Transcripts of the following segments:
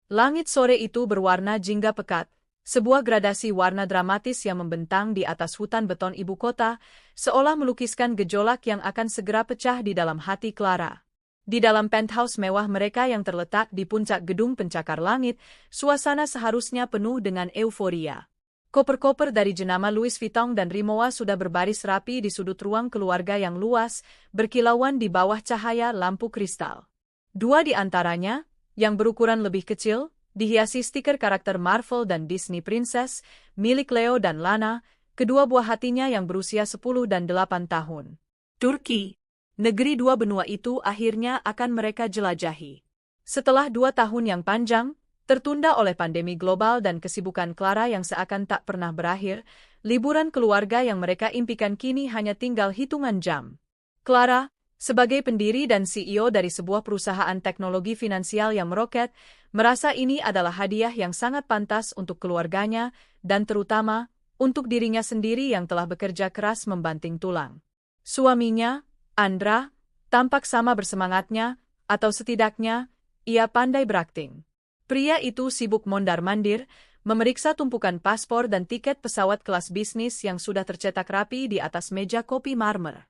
Langit sore itu berwarna jingga pekat, sebuah gradasi warna dramatis yang membentang di atas hutan beton ibu kota, seolah melukiskan gejolak yang akan segera pecah di dalam hati Clara. Di dalam penthouse mewah mereka yang terletak di puncak gedung pencakar langit, suasana seharusnya penuh dengan euforia. Koper-koper dari jenama Louis Vuitton dan Rimowa sudah berbaris rapi di sudut ruang keluarga yang luas, berkilauan di bawah cahaya lampu kristal. Dua di antaranya, yang berukuran lebih kecil, dihiasi stiker karakter Marvel dan Disney Princess, milik Leo dan Lana, kedua buah hatinya yang berusia 10 dan 8 tahun. Turki, negeri dua benua itu akhirnya akan mereka jelajahi. Setelah 2 tahun yang panjang, tertunda oleh pandemi global dan kesibukan Clara yang seakan tak pernah berakhir, liburan keluarga yang mereka impikan kini hanya tinggal hitungan jam. Clara, sebagai pendiri dan CEO dari sebuah perusahaan teknologi finansial yang meroket, merasa ini adalah hadiah yang sangat pantas untuk keluarganya dan terutama untuk dirinya sendiri yang telah bekerja keras membanting tulang. Suaminya, Andra, tampak sama bersemangatnya, atau setidaknya, ia pandai berakting. Pria itu sibuk mondar-mandir, memeriksa tumpukan paspor dan tiket pesawat kelas bisnis yang sudah tercetak rapi di atas meja kopi marmer.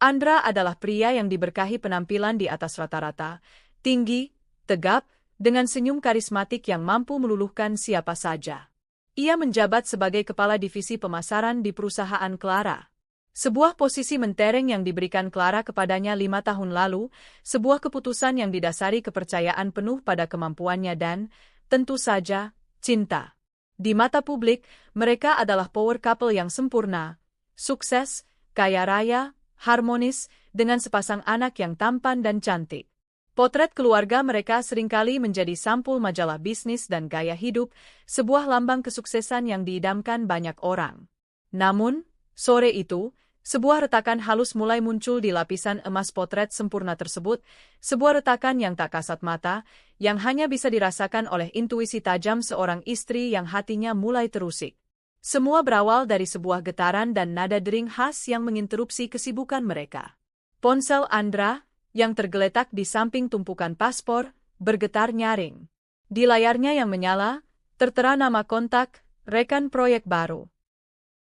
Andra adalah pria yang diberkahi penampilan di atas rata-rata, tinggi, tegap, dengan senyum karismatik yang mampu meluluhkan siapa saja. Ia menjabat sebagai kepala divisi pemasaran di perusahaan Clara. Sebuah posisi mentereng yang diberikan Clara kepadanya 5 tahun lalu, sebuah keputusan yang didasari kepercayaan penuh pada kemampuannya dan, tentu saja, cinta. Di mata publik, mereka adalah power couple yang sempurna, sukses, kaya raya, harmonis, dengan sepasang anak yang tampan dan cantik. Potret keluarga mereka seringkali menjadi sampul majalah bisnis dan gaya hidup, sebuah lambang kesuksesan yang diidamkan banyak orang. Namun, sore itu, sebuah retakan halus mulai muncul di lapisan emas potret sempurna tersebut, sebuah retakan yang tak kasat mata, yang hanya bisa dirasakan oleh intuisi tajam seorang istri yang hatinya mulai terusik. Semua berawal dari sebuah getaran dan nada dering khas yang menginterupsi kesibukan mereka. Ponsel Andra, yang tergeletak di samping tumpukan paspor, bergetar nyaring. Di layarnya yang menyala, tertera nama kontak, rekan proyek baru.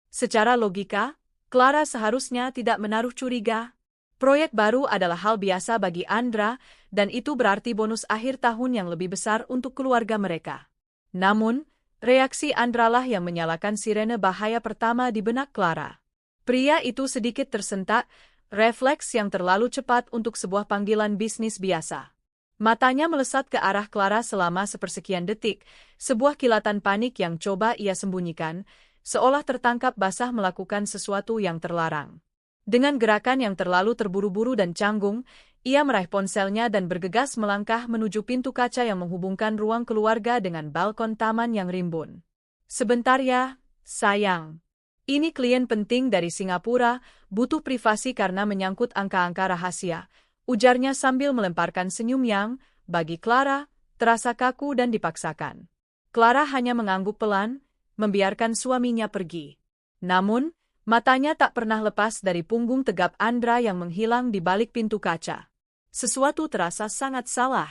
Secara logika, Clara seharusnya tidak menaruh curiga. Proyek baru adalah hal biasa bagi Andra, dan itu berarti bonus akhir tahun yang lebih besar untuk keluarga mereka. Namun, reaksi Andra lah yang menyalakan sirene bahaya pertama di benak Clara. Pria itu sedikit tersentak, refleks yang terlalu cepat untuk sebuah panggilan bisnis biasa. Matanya melesat ke arah Clara selama sepersekian detik, sebuah kilatan panik yang coba ia sembunyikan, seolah tertangkap basah melakukan sesuatu yang terlarang. Dengan gerakan yang terlalu terburu-buru dan canggung, ia meraih ponselnya dan bergegas melangkah menuju pintu kaca yang menghubungkan ruang keluarga dengan balkon taman yang rimbun. Sebentar ya, sayang. Ini klien penting dari Singapura, butuh privasi karena menyangkut angka-angka rahasia, ujarnya sambil melemparkan senyum yang, bagi Clara, terasa kaku dan dipaksakan. Clara hanya mengangguk pelan, membiarkan suaminya pergi. Namun, matanya tak pernah lepas dari punggung tegap Andra yang menghilang di balik pintu kaca. Sesuatu terasa sangat salah.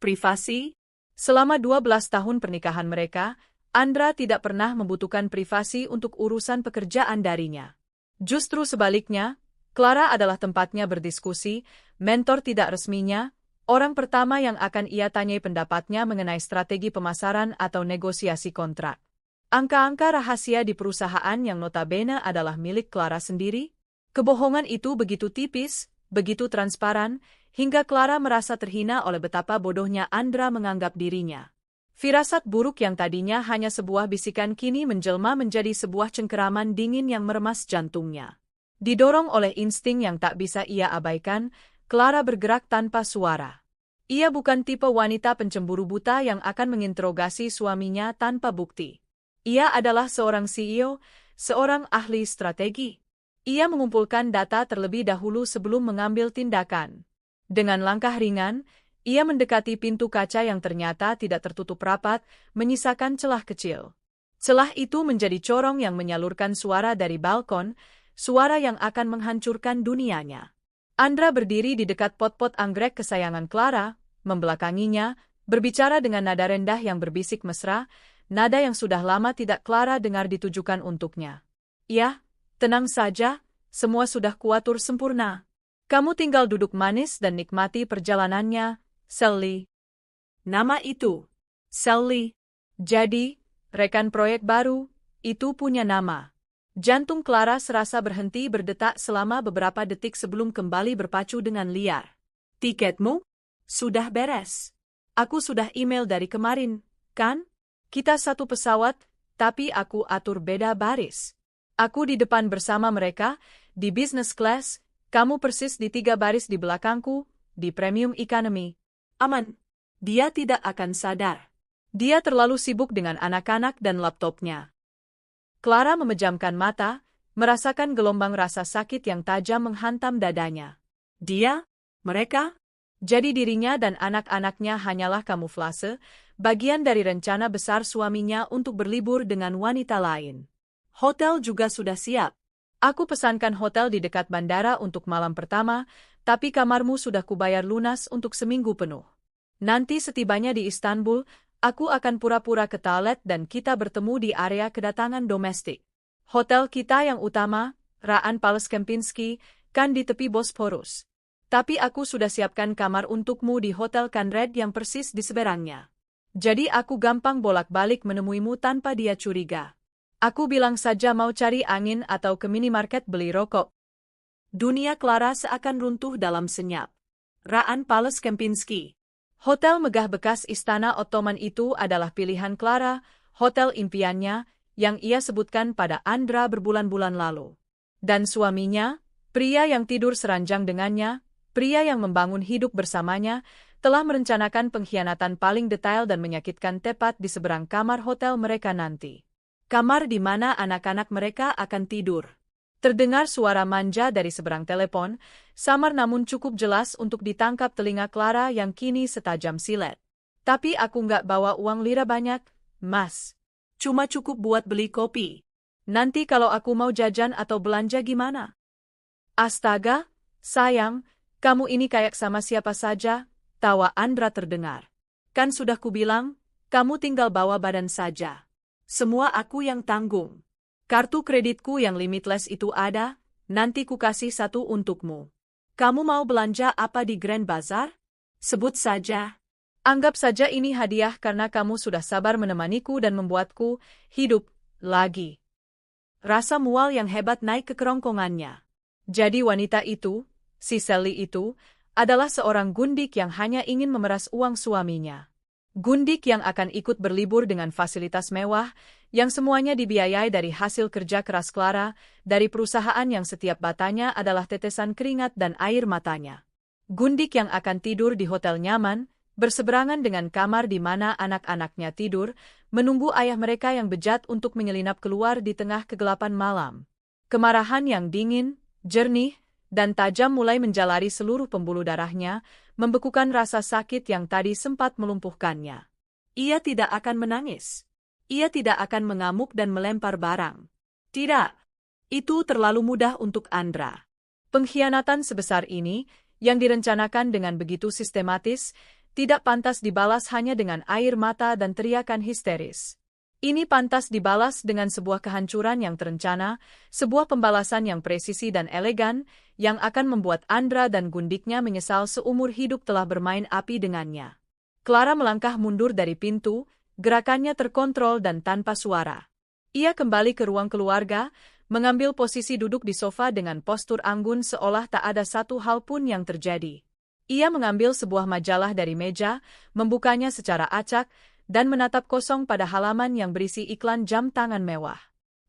Privasi? Selama 12 tahun pernikahan mereka, Andra tidak pernah membutuhkan privasi untuk urusan pekerjaan darinya. Justru sebaliknya, Clara adalah tempatnya berdiskusi, mentor tidak resminya, orang pertama yang akan ia tanyai pendapatnya mengenai strategi pemasaran atau negosiasi kontrak. Angka-angka rahasia di perusahaan yang notabene adalah milik Clara sendiri? Kebohongan itu begitu tipis, begitu transparan, hingga Clara merasa terhina oleh betapa bodohnya Andra menganggap dirinya. Firasat buruk yang tadinya hanya sebuah bisikan kini menjelma menjadi sebuah cengkeraman dingin yang meremas jantungnya. Didorong oleh insting yang tak bisa ia abaikan, Clara bergerak tanpa suara. Ia bukan tipe wanita pencemburu buta yang akan menginterogasi suaminya tanpa bukti. Ia adalah seorang CEO, seorang ahli strategi. Ia mengumpulkan data terlebih dahulu sebelum mengambil tindakan. Dengan langkah ringan, ia mendekati pintu kaca yang ternyata tidak tertutup rapat, menyisakan celah kecil. Celah itu menjadi corong yang menyalurkan suara dari balkon, suara yang akan menghancurkan dunianya. Andra berdiri di dekat pot-pot anggrek kesayangan Clara, membelakanginya, Berbicara dengan nada rendah yang berbisik mesra, nada yang sudah lama tidak Clara dengar ditujukan untuknya. Ya, tenang saja, semua sudah kuatur sempurna. Kamu tinggal duduk manis dan nikmati perjalanannya, Sally. Nama itu, Sally. Jadi, rekan proyek baru, itu punya nama. Jantung Clara serasa berhenti berdetak selama beberapa detik sebelum kembali berpacu dengan liar. Tiketmu? Sudah beres. Aku sudah email dari kemarin, kan? Kita satu pesawat, tapi aku atur beda baris. Aku di depan bersama mereka, di business class, kamu persis di 3 baris di belakangku, di premium economy. Aman. Dia tidak akan sadar. Dia terlalu sibuk dengan anak-anak dan laptopnya. Clara memejamkan mata, merasakan gelombang rasa sakit yang tajam menghantam dadanya. Dia? Mereka? Jadi dirinya dan anak-anaknya hanyalah kamuflase, bagian dari rencana besar suaminya untuk berlibur dengan wanita lain. Hotel juga sudah siap. Aku pesankan hotel di dekat bandara untuk malam pertama, tapi kamarmu sudah kubayar lunas untuk seminggu penuh. Nanti setibanya di Istanbul, aku akan pura-pura ke toilet dan kita bertemu di area kedatangan domestik. Hotel kita yang utama, Raan Palace Kempinski, kan di tepi Bosporus. Tapi aku sudah siapkan kamar untukmu di Hotel Conrad yang persis di seberangnya. Jadi aku gampang bolak-balik menemuimu tanpa dia curiga. Aku bilang saja mau cari angin atau ke minimarket beli rokok. Dunia Clara seakan runtuh dalam senyap. Raan Palace Kempinski. Hotel megah bekas istana Ottoman itu adalah pilihan Clara, hotel impiannya, yang ia sebutkan pada Andra berbulan-bulan lalu. Dan suaminya, pria yang tidur seranjang dengannya, pria yang membangun hidup bersamanya, telah merencanakan pengkhianatan paling detail dan menyakitkan tepat di seberang kamar hotel mereka nanti. Kamar di mana anak-anak mereka akan tidur. Terdengar suara manja dari seberang telepon, samar namun cukup jelas untuk ditangkap telinga Clara yang kini setajam silet. Tapi aku nggak bawa uang lira banyak, Mas. Cuma cukup buat beli kopi. Nanti kalau aku mau jajan atau belanja gimana? Astaga, sayang, kamu ini kayak sama siapa saja, tawa Andra terdengar. Kan sudah kubilang, kamu tinggal bawa badan saja. Semua aku yang tanggung. Kartu kreditku yang limitless itu ada, nanti ku kasih 1 untukmu. Kamu mau belanja apa di Grand Bazaar? Sebut saja. Anggap saja ini hadiah karena kamu sudah sabar menemaniku dan membuatku hidup lagi. Rasa mual yang hebat naik ke kerongkongannya. Jadi wanita itu, si Sally itu, adalah seorang gundik yang hanya ingin memeras uang suaminya. Gundik yang akan ikut berlibur dengan fasilitas mewah, yang semuanya dibiayai dari hasil kerja keras Clara, dari perusahaan yang setiap batanya adalah tetesan keringat dan air matanya. Gundik yang akan tidur di hotel nyaman, berseberangan dengan kamar di mana anak-anaknya tidur, menunggu ayah mereka yang bejat untuk menyelinap keluar di tengah kegelapan malam. Kemarahan yang dingin, jernih, dan tajam mulai menjalari seluruh pembuluh darahnya, membekukan rasa sakit yang tadi sempat melumpuhkannya. Ia tidak akan menangis. Ia tidak akan mengamuk dan melempar barang. Tidak. Itu terlalu mudah untuk Andra. Pengkhianatan sebesar ini, yang direncanakan dengan begitu sistematis, tidak pantas dibalas hanya dengan air mata dan teriakan histeris. Ini pantas dibalas dengan sebuah kehancuran yang terencana, sebuah pembalasan yang presisi dan elegan, yang akan membuat Andra dan gundiknya menyesal seumur hidup telah bermain api dengannya. Clara melangkah mundur dari pintu, gerakannya terkontrol dan tanpa suara. Ia kembali ke ruang keluarga, mengambil posisi duduk di sofa dengan postur anggun seolah tak ada satu hal pun yang terjadi. Ia mengambil sebuah majalah dari meja, membukanya secara acak, dan menatap kosong pada halaman yang berisi iklan jam tangan mewah.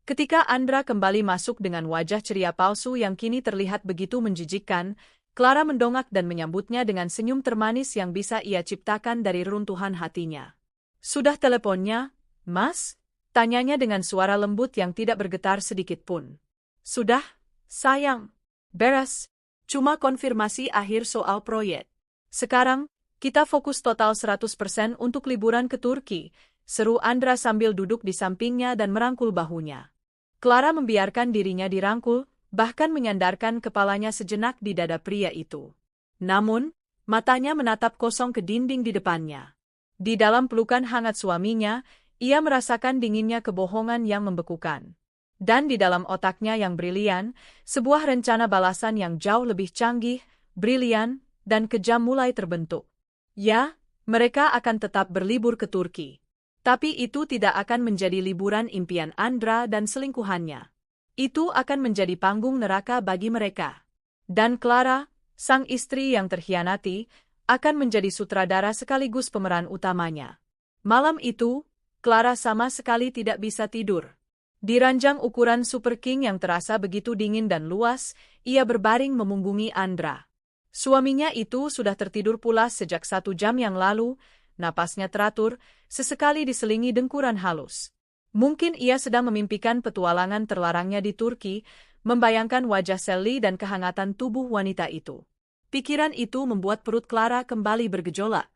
Ketika Andra kembali masuk dengan wajah ceria palsu yang kini terlihat begitu menjijikkan, Clara mendongak dan menyambutnya dengan senyum termanis yang bisa ia ciptakan dari runtuhan hatinya. Sudah teleponnya, Mas? Tanyanya dengan suara lembut yang tidak bergetar sedikit pun. Sudah, sayang. Beres. Cuma konfirmasi akhir soal proyek. Sekarang, kita fokus total 100% untuk liburan ke Turki, seru Andra sambil duduk di sampingnya dan merangkul bahunya. Clara membiarkan dirinya dirangkul, bahkan menyandarkan kepalanya sejenak di dada pria itu. Namun, matanya menatap kosong ke dinding di depannya. Di dalam pelukan hangat suaminya, ia merasakan dinginnya kebohongan yang membekukan. Dan di dalam otaknya yang brilian, sebuah rencana balasan yang jauh lebih canggih, brilian, dan kejam mulai terbentuk. Ya, mereka akan tetap berlibur ke Turki. Tapi itu tidak akan menjadi liburan impian Andra dan selingkuhannya. Itu akan menjadi panggung neraka bagi mereka. Dan Clara, sang istri yang terhianati, akan menjadi sutradara sekaligus pemeran utamanya. Malam itu, Clara sama sekali tidak bisa tidur. Di ranjang ukuran Super King yang terasa begitu dingin dan luas, ia berbaring memunggungi Andra. Suaminya itu sudah tertidur pula sejak 1 jam yang lalu, napasnya teratur, sesekali diselingi dengkuran halus. Mungkin ia sedang memimpikan petualangan terlarangnya di Turki, membayangkan wajah Sally dan kehangatan tubuh wanita itu. Pikiran itu membuat perut Clara kembali bergejolak.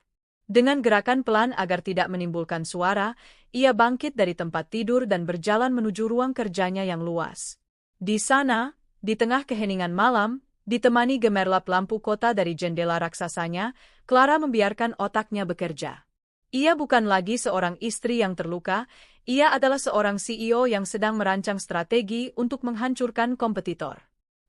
Dengan gerakan pelan agar tidak menimbulkan suara, ia bangkit dari tempat tidur dan berjalan menuju ruang kerjanya yang luas. Di sana, di tengah keheningan malam, ditemani gemerlap lampu kota dari jendela raksasanya, Clara membiarkan otaknya bekerja. Ia bukan lagi seorang istri yang terluka, ia adalah seorang CEO yang sedang merancang strategi untuk menghancurkan kompetitor.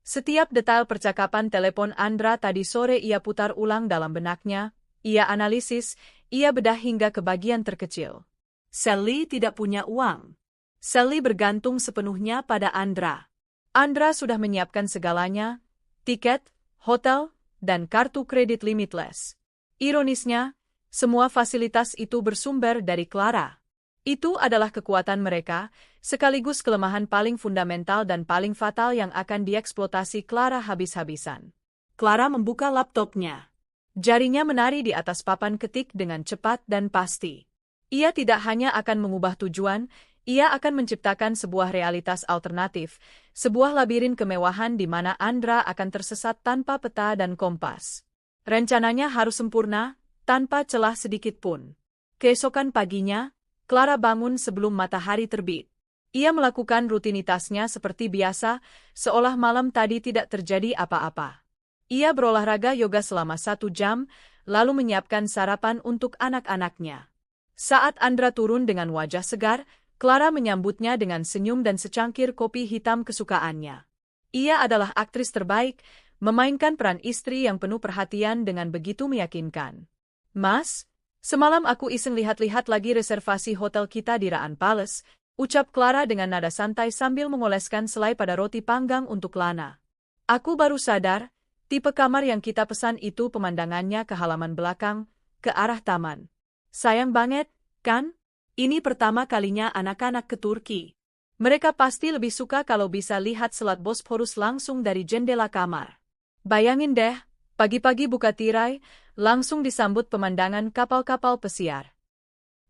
Setiap detail percakapan telepon Andra tadi sore ia putar ulang dalam benaknya, ia analisis, ia bedah hingga ke bagian terkecil. Sally tidak punya uang. Sally bergantung sepenuhnya pada Andra. Andra sudah menyiapkan segalanya, tiket, hotel, dan kartu kredit limitless. Ironisnya, semua fasilitas itu bersumber dari Clara. Itu adalah kekuatan mereka, sekaligus kelemahan paling fundamental dan paling fatal yang akan dieksploitasi Clara habis-habisan. Clara membuka laptopnya. Jarinya menari di atas papan ketik dengan cepat dan pasti. Ia tidak hanya akan mengubah tujuan, ia akan menciptakan sebuah realitas alternatif, sebuah labirin kemewahan di mana Andra akan tersesat tanpa peta dan kompas. Rencananya harus sempurna, tanpa celah sedikit pun. Keesokan paginya, Clara bangun sebelum matahari terbit. Ia melakukan rutinitasnya seperti biasa, seolah malam tadi tidak terjadi apa-apa. Ia berolahraga yoga selama 1 jam, lalu menyiapkan sarapan untuk anak-anaknya. Saat Andra turun dengan wajah segar, Clara menyambutnya dengan senyum dan secangkir kopi hitam kesukaannya. Ia adalah aktris terbaik, memainkan peran istri yang penuh perhatian dengan begitu meyakinkan. "Mas, semalam aku iseng lihat-lihat lagi reservasi hotel kita di Raan Palace," ucap Clara dengan nada santai sambil mengoleskan selai pada roti panggang untuk Lana. "Aku baru sadar, tipe kamar yang kita pesan itu pemandangannya ke halaman belakang, ke arah taman. Sayang banget, kan? Ini pertama kalinya anak-anak ke Turki. Mereka pasti lebih suka kalau bisa lihat Selat Bosporus langsung dari jendela kamar. Bayangin deh, pagi-pagi buka tirai, langsung disambut pemandangan kapal-kapal pesiar."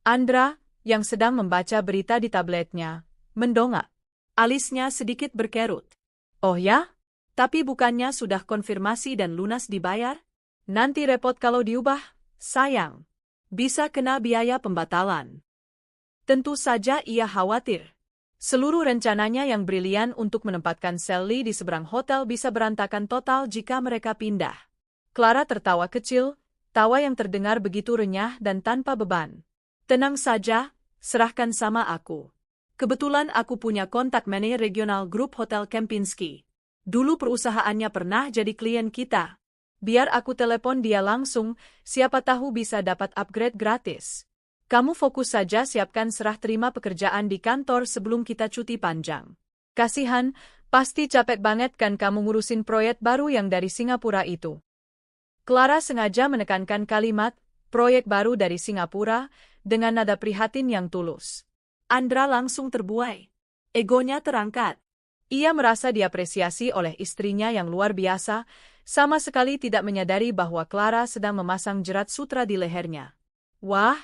Andra, yang sedang membaca berita di tabletnya, mendongak. Alisnya sedikit berkerut. "Oh ya? Tapi bukannya sudah konfirmasi dan lunas dibayar? Nanti repot kalau diubah, sayang. Bisa kena biaya pembatalan." Tentu saja ia khawatir. Seluruh rencananya yang brilian untuk menempatkan Sally di seberang hotel bisa berantakan total jika mereka pindah. Clara tertawa kecil, tawa yang terdengar begitu renyah dan tanpa beban. "Tenang saja, serahkan sama aku. Kebetulan aku punya kontak manajer regional grup Hotel Kempinski. Dulu perusahaannya pernah jadi klien kita. Biar aku telepon dia langsung, siapa tahu bisa dapat upgrade gratis. Kamu fokus saja siapkan serah terima pekerjaan di kantor sebelum kita cuti panjang. Kasihan, pasti capek banget kan kamu ngurusin proyek baru yang dari Singapura itu." Clara sengaja menekankan kalimat, "proyek baru dari Singapura," dengan nada prihatin yang tulus. Andra langsung terbuai. Egonya terangkat. Ia merasa diapresiasi oleh istrinya yang luar biasa, sama sekali tidak menyadari bahwa Clara sedang memasang jerat sutra di lehernya. "Wah,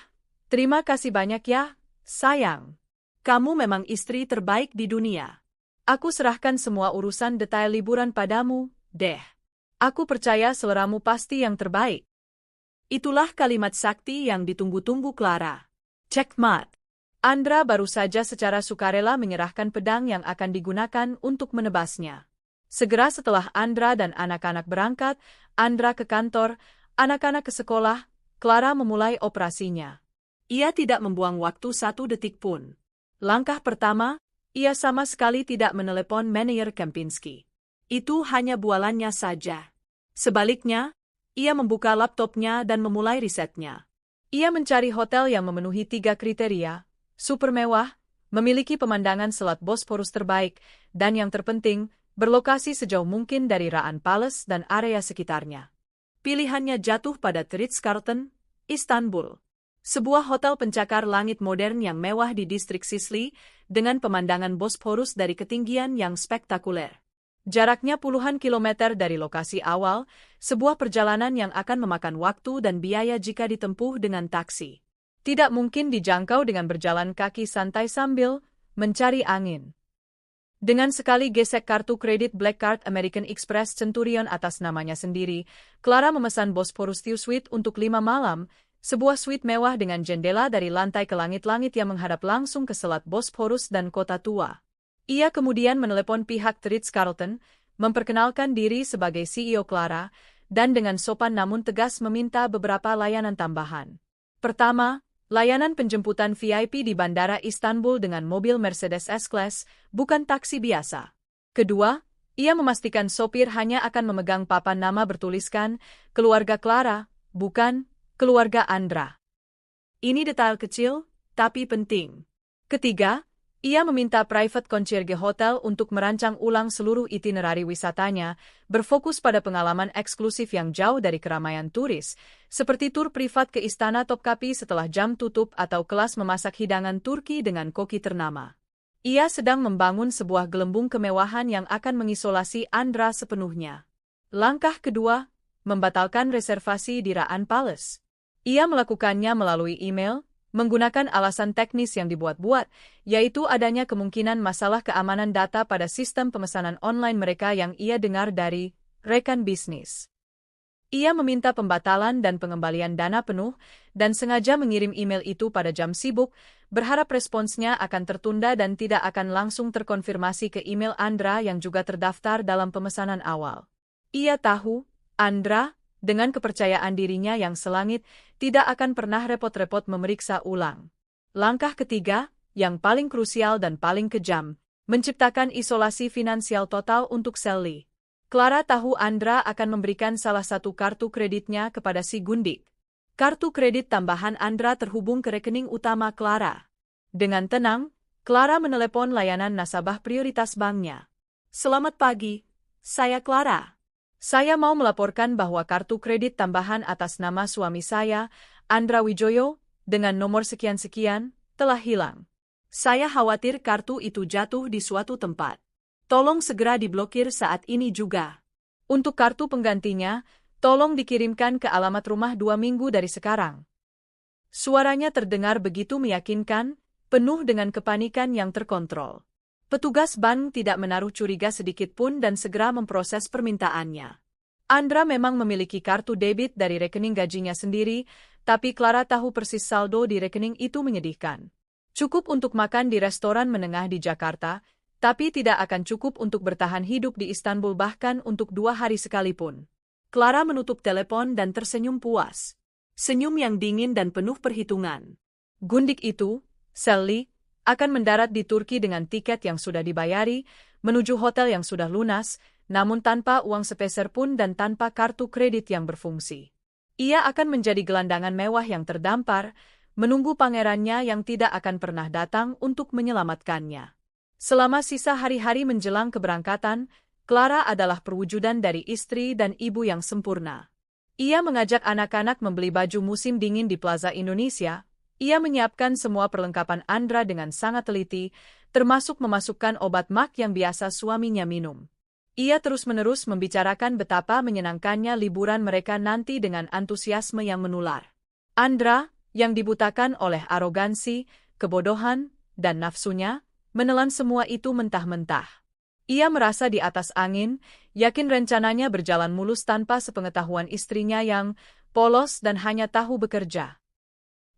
terima kasih banyak ya, sayang. Kamu memang istri terbaik di dunia. Aku serahkan semua urusan detail liburan padamu, deh. Aku percaya seleramu pasti yang terbaik." Itulah kalimat sakti yang ditunggu-tunggu Clara. Checkmate. Andra baru saja secara sukarela menyerahkan pedang yang akan digunakan untuk menebasnya. Segera setelah Andra dan anak-anak berangkat, Andra ke kantor, anak-anak ke sekolah, Clara memulai operasinya. Ia tidak membuang waktu 1 detik pun. Langkah pertama, ia sama sekali tidak menelepon Meneer Kempinski. Itu hanya bualannya saja. Sebaliknya, ia membuka laptopnya dan memulai risetnya. Ia mencari hotel yang memenuhi 3 kriteria, super mewah, memiliki pemandangan Selat Bosporus terbaik, dan yang terpenting, berlokasi sejauh mungkin dari Raan Palace dan area sekitarnya. Pilihannya jatuh pada Ritz-Carlton, Istanbul. Sebuah hotel pencakar langit modern yang mewah di distrik Sisli, dengan pemandangan Bosporus dari ketinggian yang spektakuler. Jaraknya puluhan kilometer dari lokasi awal, sebuah perjalanan yang akan memakan waktu dan biaya jika ditempuh dengan taksi. Tidak mungkin dijangkau dengan berjalan kaki santai sambil mencari angin. Dengan sekali gesek kartu kredit Black Card American Express Centurion atas namanya sendiri, Clara memesan Bosporus View Suite untuk 5 malam, sebuah suite mewah dengan jendela dari lantai ke langit-langit yang menghadap langsung ke Selat Bosporus dan kota tua. Ia kemudian menelepon pihak Ritz-Carlton, memperkenalkan diri sebagai CEO Clara, dan dengan sopan namun tegas meminta beberapa layanan tambahan. Pertama, layanan penjemputan VIP di Bandara Istanbul dengan mobil Mercedes S-Class, bukan taksi biasa. Kedua, ia memastikan sopir hanya akan memegang papan nama bertuliskan, keluarga Clara, bukan keluarga Andra. Ini detail kecil, tapi penting. Ketiga, ia meminta private concierge hotel untuk merancang ulang seluruh itinerari wisatanya, berfokus pada pengalaman eksklusif yang jauh dari keramaian turis, seperti tur privat ke Istana Topkapi setelah jam tutup atau kelas memasak hidangan Turki dengan koki ternama. Ia sedang membangun sebuah gelembung kemewahan yang akan mengisolasi Andra sepenuhnya. Langkah kedua, membatalkan reservasi di Raan Palace. Ia melakukannya melalui email, menggunakan alasan teknis yang dibuat-buat, yaitu adanya kemungkinan masalah keamanan data pada sistem pemesanan online mereka yang ia dengar dari rekan bisnis. Ia meminta pembatalan dan pengembalian dana penuh, dan sengaja mengirim email itu pada jam sibuk, berharap responsnya akan tertunda dan tidak akan langsung terkonfirmasi ke email Andra yang juga terdaftar dalam pemesanan awal. Ia tahu, Andra, dengan kepercayaan dirinya yang selangit, tidak akan pernah repot-repot memeriksa ulang. Langkah ketiga, yang paling krusial dan paling kejam, menciptakan isolasi finansial total untuk Sally. Clara tahu Andra akan memberikan salah satu kartu kreditnya kepada si Gundik. Kartu kredit tambahan Andra terhubung ke rekening utama Clara. Dengan tenang, Clara menelepon layanan nasabah prioritas banknya. Selamat pagi, saya Clara. Saya mau melaporkan bahwa kartu kredit tambahan atas nama suami saya, Andra Wijoyo, dengan nomor sekian-sekian, telah hilang. Saya khawatir kartu itu jatuh di suatu tempat. Tolong segera diblokir saat ini juga. Untuk kartu penggantinya, tolong dikirimkan ke alamat rumah 2 minggu dari sekarang. Suaranya terdengar begitu meyakinkan, penuh dengan kepanikan yang terkontrol. Petugas bank tidak menaruh curiga sedikitpun dan segera memproses permintaannya. Andra memang memiliki kartu debit dari rekening gajinya sendiri, tapi Clara tahu persis saldo di rekening itu menyedihkan. Cukup untuk makan di restoran menengah di Jakarta, tapi tidak akan cukup untuk bertahan hidup di Istanbul bahkan untuk 2 hari sekalipun. Clara menutup telepon dan tersenyum puas. Senyum yang dingin dan penuh perhitungan. Gundik itu, Sally, akan mendarat di Turki dengan tiket yang sudah dibayari, menuju hotel yang sudah lunas, namun tanpa uang sepeser pun dan tanpa kartu kredit yang berfungsi. Ia akan menjadi gelandangan mewah yang terdampar, menunggu pangerannya yang tidak akan pernah datang untuk menyelamatkannya. Selama sisa hari-hari menjelang keberangkatan, Clara adalah perwujudan dari istri dan ibu yang sempurna. Ia mengajak anak-anak membeli baju musim dingin di Plaza Indonesia. Ia menyiapkan semua perlengkapan Andra dengan sangat teliti, termasuk memasukkan obat mak yang biasa suaminya minum. Ia terus-menerus membicarakan betapa menyenangkannya liburan mereka nanti dengan antusiasme yang menular. Andra, yang dibutakan oleh arogansi, kebodohan, dan nafsunya, menelan semua itu mentah-mentah. Ia merasa di atas angin, yakin rencananya berjalan mulus tanpa sepengetahuan istrinya yang polos dan hanya tahu bekerja.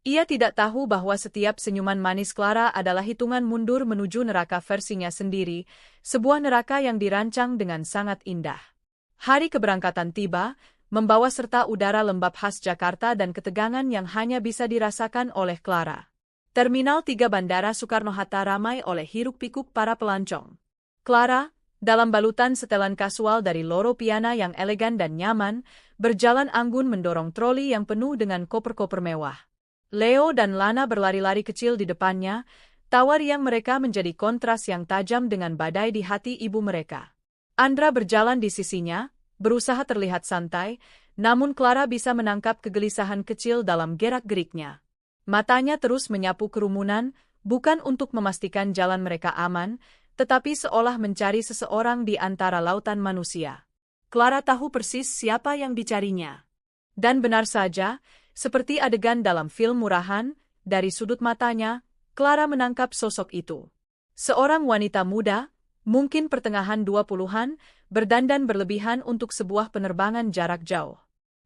Ia tidak tahu bahwa setiap senyuman manis Clara adalah hitungan mundur menuju neraka versinya sendiri, sebuah neraka yang dirancang dengan sangat indah. Hari keberangkatan tiba, membawa serta udara lembab khas Jakarta dan ketegangan yang hanya bisa dirasakan oleh Clara. Terminal 3 Bandara Soekarno-Hatta ramai oleh hiruk-pikuk para pelancong. Clara, dalam balutan setelan kasual dari Loro Piana yang elegan dan nyaman, berjalan anggun mendorong troli yang penuh dengan koper-koper mewah. Leo dan Lana berlari-lari kecil di depannya, tawa riang mereka menjadi kontras yang tajam dengan badai di hati ibu mereka. Andra berjalan di sisinya, berusaha terlihat santai, namun Clara bisa menangkap kegelisahan kecil dalam gerak-geriknya. Matanya terus menyapu kerumunan, bukan untuk memastikan jalan mereka aman, tetapi seolah mencari seseorang di antara lautan manusia. Clara tahu persis siapa yang dicarinya. Dan benar saja, seperti adegan dalam film murahan, dari sudut matanya, Clara menangkap sosok itu. Seorang wanita muda, mungkin pertengahan 20-an, berdandan berlebihan untuk sebuah penerbangan jarak jauh.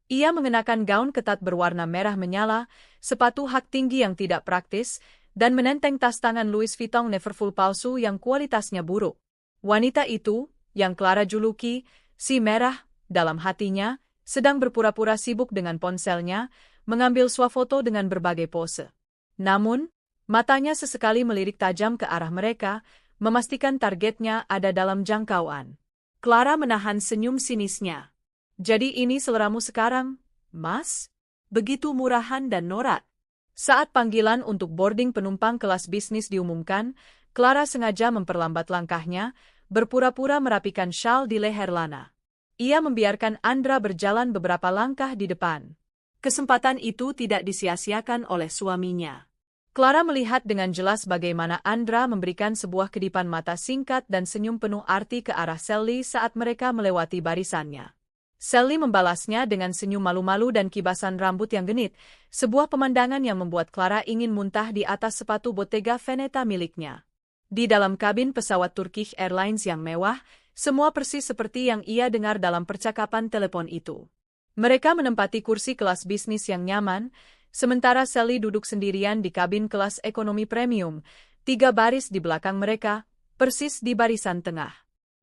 Ia mengenakan gaun ketat berwarna merah menyala, sepatu hak tinggi yang tidak praktis, dan menenteng tas tangan Louis Vuitton Neverfull palsu yang kualitasnya buruk. Wanita itu, yang Clara juluki, si merah, dalam hatinya, sedang berpura-pura sibuk dengan ponselnya, mengambil swafoto dengan berbagai pose. Namun, matanya sesekali melirik tajam ke arah mereka, memastikan targetnya ada dalam jangkauan. Clara menahan senyum sinisnya. Jadi ini seleramu sekarang, Mas? Begitu murahan dan norak. Saat panggilan untuk boarding penumpang kelas bisnis diumumkan, Clara sengaja memperlambat langkahnya, berpura-pura merapikan syal di leher Lana. Ia membiarkan Andra berjalan beberapa langkah di depan. Kesempatan itu tidak disia-siakan oleh suaminya. Clara melihat dengan jelas bagaimana Andra memberikan sebuah kedipan mata singkat dan senyum penuh arti ke arah Sally saat mereka melewati barisannya. Sally membalasnya dengan senyum malu-malu dan kibasan rambut yang genit, sebuah pemandangan yang membuat Clara ingin muntah di atas sepatu Bottega Veneta miliknya. Di dalam kabin pesawat Turkish Airlines yang mewah, semua persis seperti yang ia dengar dalam percakapan telepon itu. Mereka menempati kursi kelas bisnis yang nyaman, sementara Sally duduk sendirian di kabin kelas ekonomi premium, 3 baris di belakang mereka, persis di barisan tengah.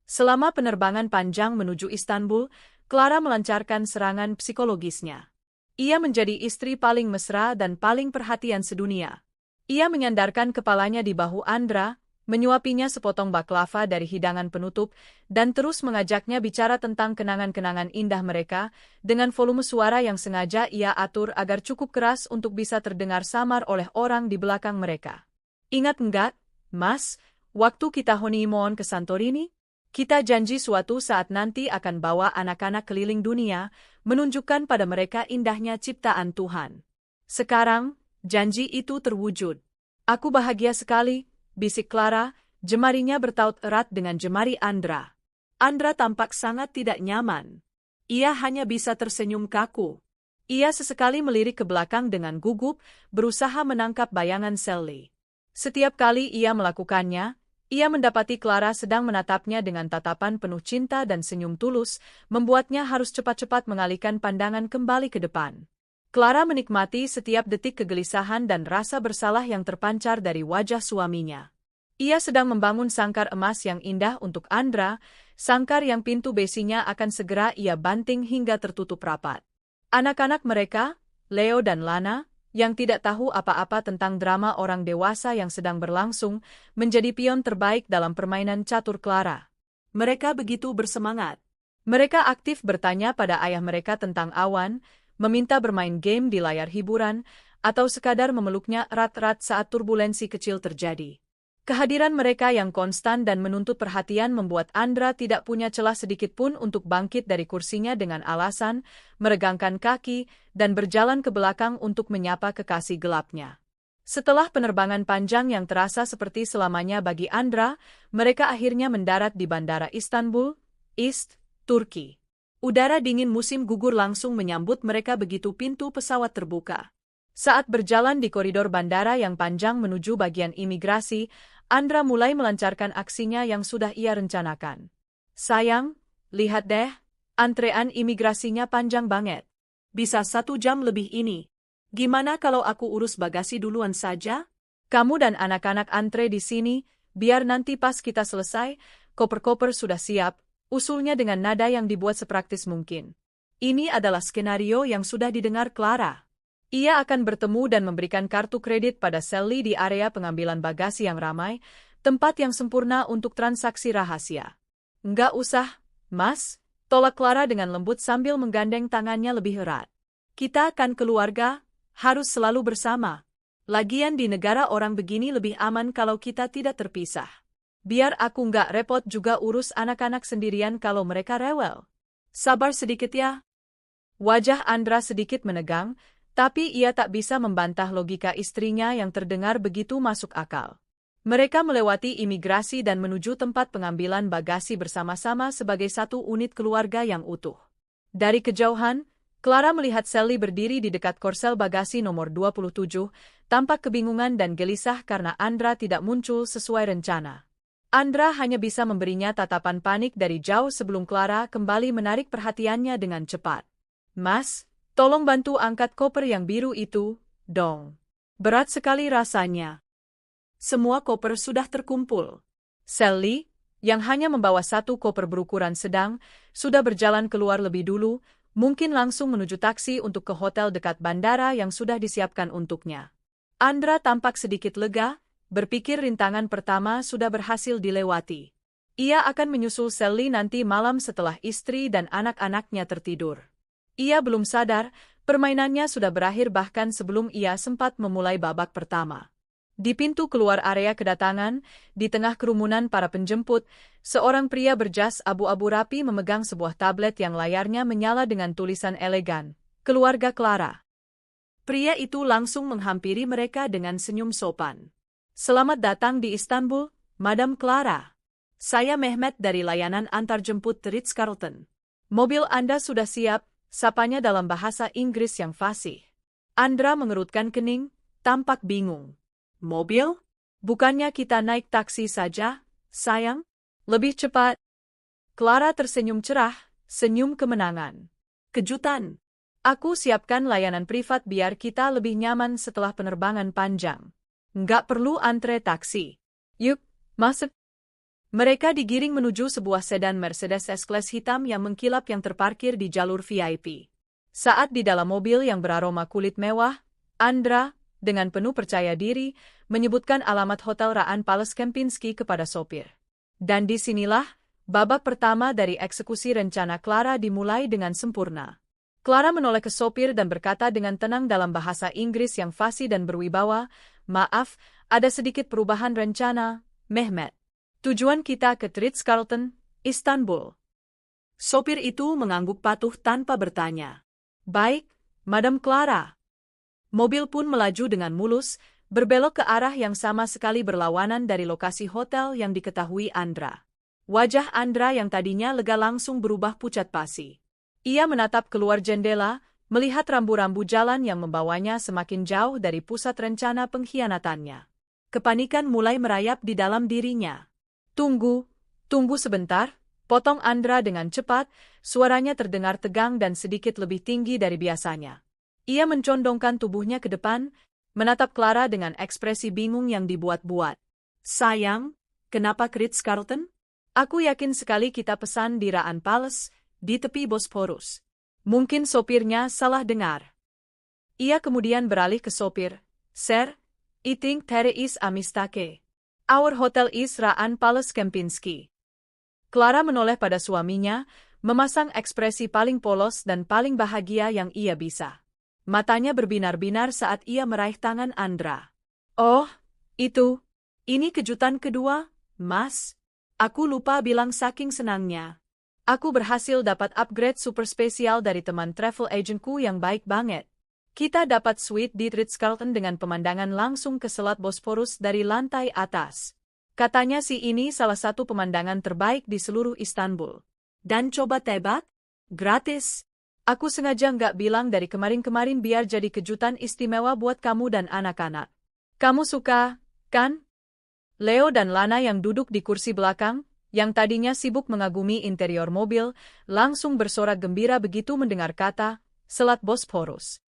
Selama penerbangan panjang menuju Istanbul, Clara melancarkan serangan psikologisnya. Ia menjadi istri paling mesra dan paling perhatian sedunia. Ia menyandarkan kepalanya di bahu Andra, menyuapinya sepotong baklava dari hidangan penutup, dan terus mengajaknya bicara tentang kenangan-kenangan indah mereka, dengan volume suara yang sengaja ia atur agar cukup keras untuk bisa terdengar samar oleh orang di belakang mereka. Ingat enggak, Mas, waktu kita honeymoon ke Santorini? Kita janji suatu saat nanti akan bawa anak-anak keliling dunia, menunjukkan pada mereka indahnya ciptaan Tuhan. Sekarang, janji itu terwujud. Aku bahagia sekali, bisik Clara, jemarinya bertaut erat dengan jemari Andra. Andra tampak sangat tidak nyaman. Ia hanya bisa tersenyum kaku. Ia sesekali melirik ke belakang dengan gugup, berusaha menangkap bayangan Sally. Setiap kali ia melakukannya, ia mendapati Clara sedang menatapnya dengan tatapan penuh cinta dan senyum tulus, membuatnya harus cepat-cepat mengalihkan pandangan kembali ke depan. Clara menikmati setiap detik kegelisahan dan rasa bersalah yang terpancar dari wajah suaminya. Ia sedang membangun sangkar emas yang indah untuk Andra, sangkar yang pintu besinya akan segera ia banting hingga tertutup rapat. Anak-anak mereka, Leo dan Lana, yang tidak tahu apa-apa tentang drama orang dewasa yang sedang berlangsung, menjadi pion terbaik dalam permainan catur Clara. Mereka begitu bersemangat. Mereka aktif bertanya pada ayah mereka tentang awan, meminta bermain game di layar hiburan, atau sekadar memeluknya erat-erat saat turbulensi kecil terjadi. Kehadiran mereka yang konstan dan menuntut perhatian membuat Andra tidak punya celah sedikitpun untuk bangkit dari kursinya dengan alasan meregangkan kaki dan berjalan ke belakang untuk menyapa kekasih gelapnya. Setelah penerbangan panjang yang terasa seperti selamanya bagi Andra, mereka akhirnya mendarat di Bandara Istanbul, Turki. Udara dingin musim gugur langsung menyambut mereka begitu pintu pesawat terbuka. Saat berjalan di koridor bandara yang panjang menuju bagian imigrasi, Andra mulai melancarkan aksinya yang sudah ia rencanakan. Sayang, lihat deh, antrean imigrasinya panjang banget. Bisa 1 jam lebih ini. Gimana kalau aku urus bagasi duluan saja? Kamu dan anak-anak antre di sini, biar nanti pas kita selesai, koper-koper sudah siap, usulnya dengan nada yang dibuat sepraktis mungkin. Ini adalah skenario yang sudah didengar Clara. Ia akan bertemu dan memberikan kartu kredit pada Sally di area pengambilan bagasi yang ramai, tempat yang sempurna untuk transaksi rahasia. Enggak usah, Mas, tolak Clara dengan lembut sambil menggandeng tangannya lebih erat. Kita kan keluarga, harus selalu bersama. Lagian di negara orang begini lebih aman kalau kita tidak terpisah. Biar aku nggak repot juga urus anak-anak sendirian kalau mereka rewel. Sabar sedikit ya. Wajah Andra sedikit menegang, tapi ia tak bisa membantah logika istrinya yang terdengar begitu masuk akal. Mereka melewati imigrasi dan menuju tempat pengambilan bagasi bersama-sama sebagai satu unit keluarga yang utuh. Dari kejauhan, Clara melihat Sally berdiri di dekat korsel bagasi nomor 27, tampak kebingungan dan gelisah karena Andra tidak muncul sesuai rencana. Andra hanya bisa memberinya tatapan panik dari jauh sebelum Clara kembali menarik perhatiannya dengan cepat. Mas, tolong bantu angkat koper yang biru itu, dong. Berat sekali rasanya. Semua koper sudah terkumpul. Sally, yang hanya membawa satu koper berukuran sedang, sudah berjalan keluar lebih dulu, mungkin langsung menuju taksi untuk ke hotel dekat bandara yang sudah disiapkan untuknya. Andra tampak sedikit lega, berpikir rintangan pertama sudah berhasil dilewati. Ia akan menyusul Sally nanti malam setelah istri dan anak-anaknya tertidur. Ia belum sadar, permainannya sudah berakhir bahkan sebelum ia sempat memulai babak pertama. Di pintu keluar area kedatangan, di tengah kerumunan para penjemput, seorang pria berjas abu-abu rapi memegang sebuah tablet yang layarnya menyala dengan tulisan elegan, "Keluarga Clara." Pria itu langsung menghampiri mereka dengan senyum sopan. "Selamat datang di Istanbul, Madam Clara. Saya Mehmet dari layanan antarjemput The Ritz-Carlton. Mobil Anda sudah siap," sapanya dalam bahasa Inggris yang fasih. Andra mengerutkan kening, tampak bingung. "Mobil? Bukannya kita naik taksi saja, sayang? Lebih cepat." Clara tersenyum cerah, senyum kemenangan. "Kejutan. Aku siapkan layanan privat biar kita lebih nyaman setelah penerbangan panjang. Nggak perlu antre taksi. Yuk, masuk." Mereka digiring menuju sebuah sedan Mercedes S-Class hitam yang mengkilap yang terparkir di jalur VIP. Saat di dalam mobil yang beraroma kulit mewah, Andra, dengan penuh percaya diri, menyebutkan alamat Hotel Raan Palace Kempinski kepada sopir. Dan disinilah, babak pertama dari eksekusi rencana Clara dimulai dengan sempurna. Clara menoleh ke sopir dan berkata dengan tenang dalam bahasa Inggris yang fasih dan berwibawa, "Maaf, ada sedikit perubahan rencana, Mehmet. Tujuan kita ke Ritz-Carlton, Istanbul." Sopir itu mengangguk patuh tanpa bertanya. "Baik, Madam Clara." Mobil pun melaju dengan mulus, berbelok ke arah yang sama sekali berlawanan dari lokasi hotel yang diketahui Andra. Wajah Andra yang tadinya lega langsung berubah pucat pasi. Ia menatap keluar jendela, melihat rambu-rambu jalan yang membawanya semakin jauh dari pusat rencana pengkhianatannya. Kepanikan mulai merayap di dalam dirinya. Tunggu sebentar," potong Andra dengan cepat, suaranya terdengar tegang dan sedikit lebih tinggi dari biasanya. Ia mencondongkan tubuhnya ke depan, menatap Clara dengan ekspresi bingung yang dibuat-buat. "Sayang, kenapa ke Ritz-Carlton? Aku yakin sekali kita pesan di Raan Palace, di tepi Bosporus." Mungkin sopirnya salah dengar. Ia kemudian beralih ke sopir. "Sir, I think there is a mistake. Our hotel is Raan Palace Kempinski." Clara menoleh pada suaminya, memasang ekspresi paling polos dan paling bahagia yang ia bisa. Matanya berbinar-binar saat ia meraih tangan Andra. "Oh, ini kejutan kedua, Mas. Aku lupa bilang saking senangnya. Aku berhasil dapat upgrade super spesial dari teman travel agentku yang baik banget. Kita dapat suite di Ritz-Carlton dengan pemandangan langsung ke Selat Bosporus dari lantai atas. Katanya sih ini salah satu pemandangan terbaik di seluruh Istanbul. Dan coba tebak? Gratis. Aku sengaja nggak bilang dari kemarin-kemarin biar jadi kejutan istimewa buat kamu dan anak-anak. Kamu suka, kan?" Leo dan Lana yang duduk di kursi belakang, yang tadinya sibuk mengagumi interior mobil, langsung bersorak gembira begitu mendengar kata, "Selat Bosporus."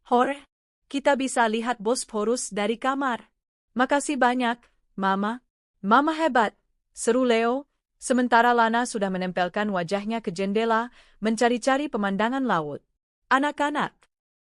"Hore, kita bisa lihat Bosporus dari kamar." "Makasih banyak, Mama." "Mama hebat," seru Leo, Sementara Lana sudah menempelkan wajahnya ke jendela, mencari-cari pemandangan laut. Anak-anak.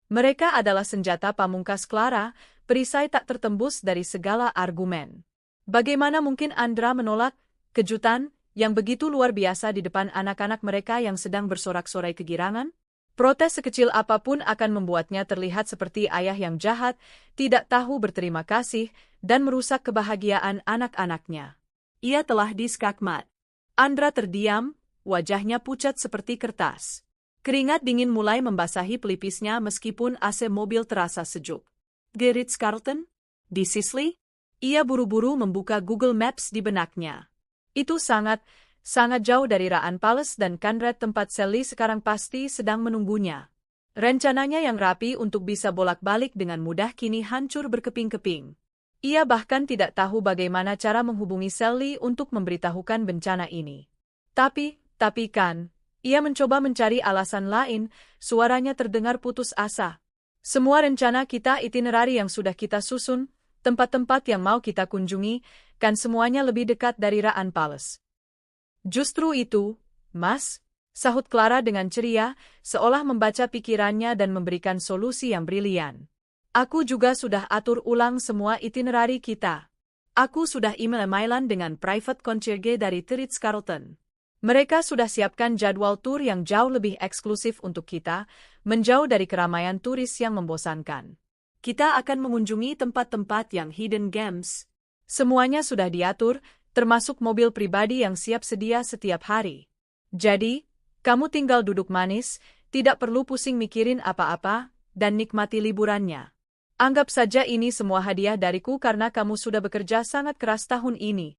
Mereka adalah senjata pamungkas Clara, perisai tak tertembus dari segala argumen. Bagaimana mungkin Andra menolak kejutan yang begitu luar biasa di depan anak-anak mereka yang sedang bersorak-sorai kegirangan? Protes sekecil apapun akan membuatnya terlihat seperti ayah yang jahat, tidak tahu berterima kasih, dan merusak kebahagiaan anak-anaknya. Ia telah diskakmat. Andra terdiam, wajahnya pucat seperti kertas. Keringat dingin mulai membasahi pelipisnya meskipun AC mobil terasa sejuk. The Ritz-Carlton? Di Sicily? Ia buru-buru membuka Google Maps di benaknya. Itu sangat jauh dari Raan Palace dan Conrad tempat Sally sekarang pasti sedang menunggunya. Rencananya yang rapi untuk bisa bolak-balik dengan mudah kini hancur berkeping-keping. Ia bahkan tidak tahu bagaimana cara menghubungi Sally untuk memberitahukan bencana ini. Tapi kan, ia mencoba mencari alasan lain, suaranya terdengar putus asa. Semua rencana kita, itinerari yang sudah kita susun, tempat-tempat yang mau kita kunjungi, kan semuanya lebih dekat dari Raan Palace. Justru itu, Mas, sahut Clara dengan ceria, seolah membaca pikirannya dan memberikan solusi yang brilian. Aku juga sudah atur ulang semua itinerari kita. Aku sudah email-emailan dengan private concierge dari The Ritz-Carlton. Mereka sudah siapkan jadwal tur yang jauh lebih eksklusif untuk kita, menjauh dari keramaian turis yang membosankan. Kita akan mengunjungi tempat-tempat yang hidden gems. Semuanya sudah diatur, termasuk mobil pribadi yang siap sedia setiap hari. Jadi, kamu tinggal duduk manis, tidak perlu pusing mikirin apa-apa, dan nikmati liburannya. Anggap saja ini semua hadiah dariku karena kamu sudah bekerja sangat keras tahun ini.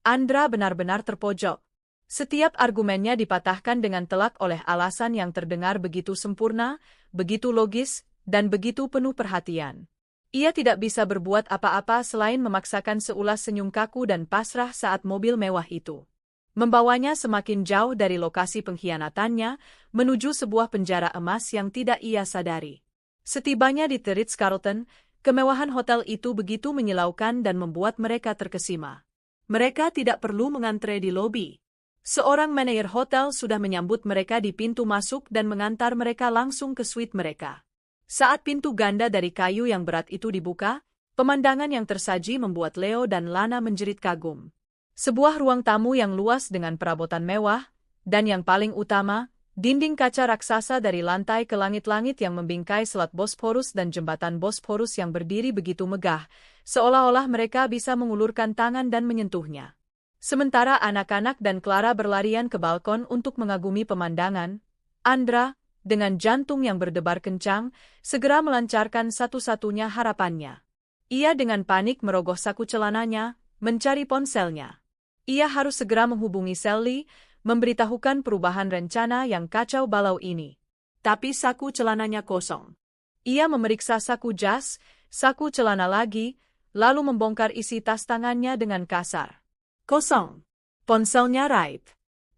Andra benar-benar terpojok. Setiap argumennya dipatahkan dengan telak oleh alasan yang terdengar begitu sempurna, begitu logis, dan begitu penuh perhatian. Ia tidak bisa berbuat apa-apa selain memaksakan seulas senyum kaku dan pasrah saat mobil mewah itu membawanya semakin jauh dari lokasi pengkhianatannya, menuju sebuah penjara emas yang tidak ia sadari. Setibanya di The Ritz-Carlton, kemewahan hotel itu begitu menyilaukan dan membuat mereka terkesima. Mereka tidak perlu mengantre di lobi. Seorang manajer hotel sudah menyambut mereka di pintu masuk dan mengantar mereka langsung ke suite mereka. Saat pintu ganda dari kayu yang berat itu dibuka, pemandangan yang tersaji membuat Leo dan Lana menjerit kagum. Sebuah ruang tamu yang luas dengan perabotan mewah, dan yang paling utama, dinding kaca raksasa dari lantai ke langit-langit yang membingkai Selat Bosporus dan jembatan Bosporus yang berdiri begitu megah, seolah-olah mereka bisa mengulurkan tangan dan menyentuhnya. Sementara anak-anak dan Clara berlarian ke balkon untuk mengagumi pemandangan, Andra, dengan jantung yang berdebar kencang, segera melancarkan satu-satunya harapannya. Ia dengan panik merogoh saku celananya, mencari ponselnya. Ia harus segera menghubungi Sally, memberitahukan perubahan rencana yang kacau balau ini. Tapi saku celananya kosong. Ia memeriksa saku jas, saku celana lagi, lalu membongkar isi tas tangannya dengan kasar. Kosong. Ponselnya raib.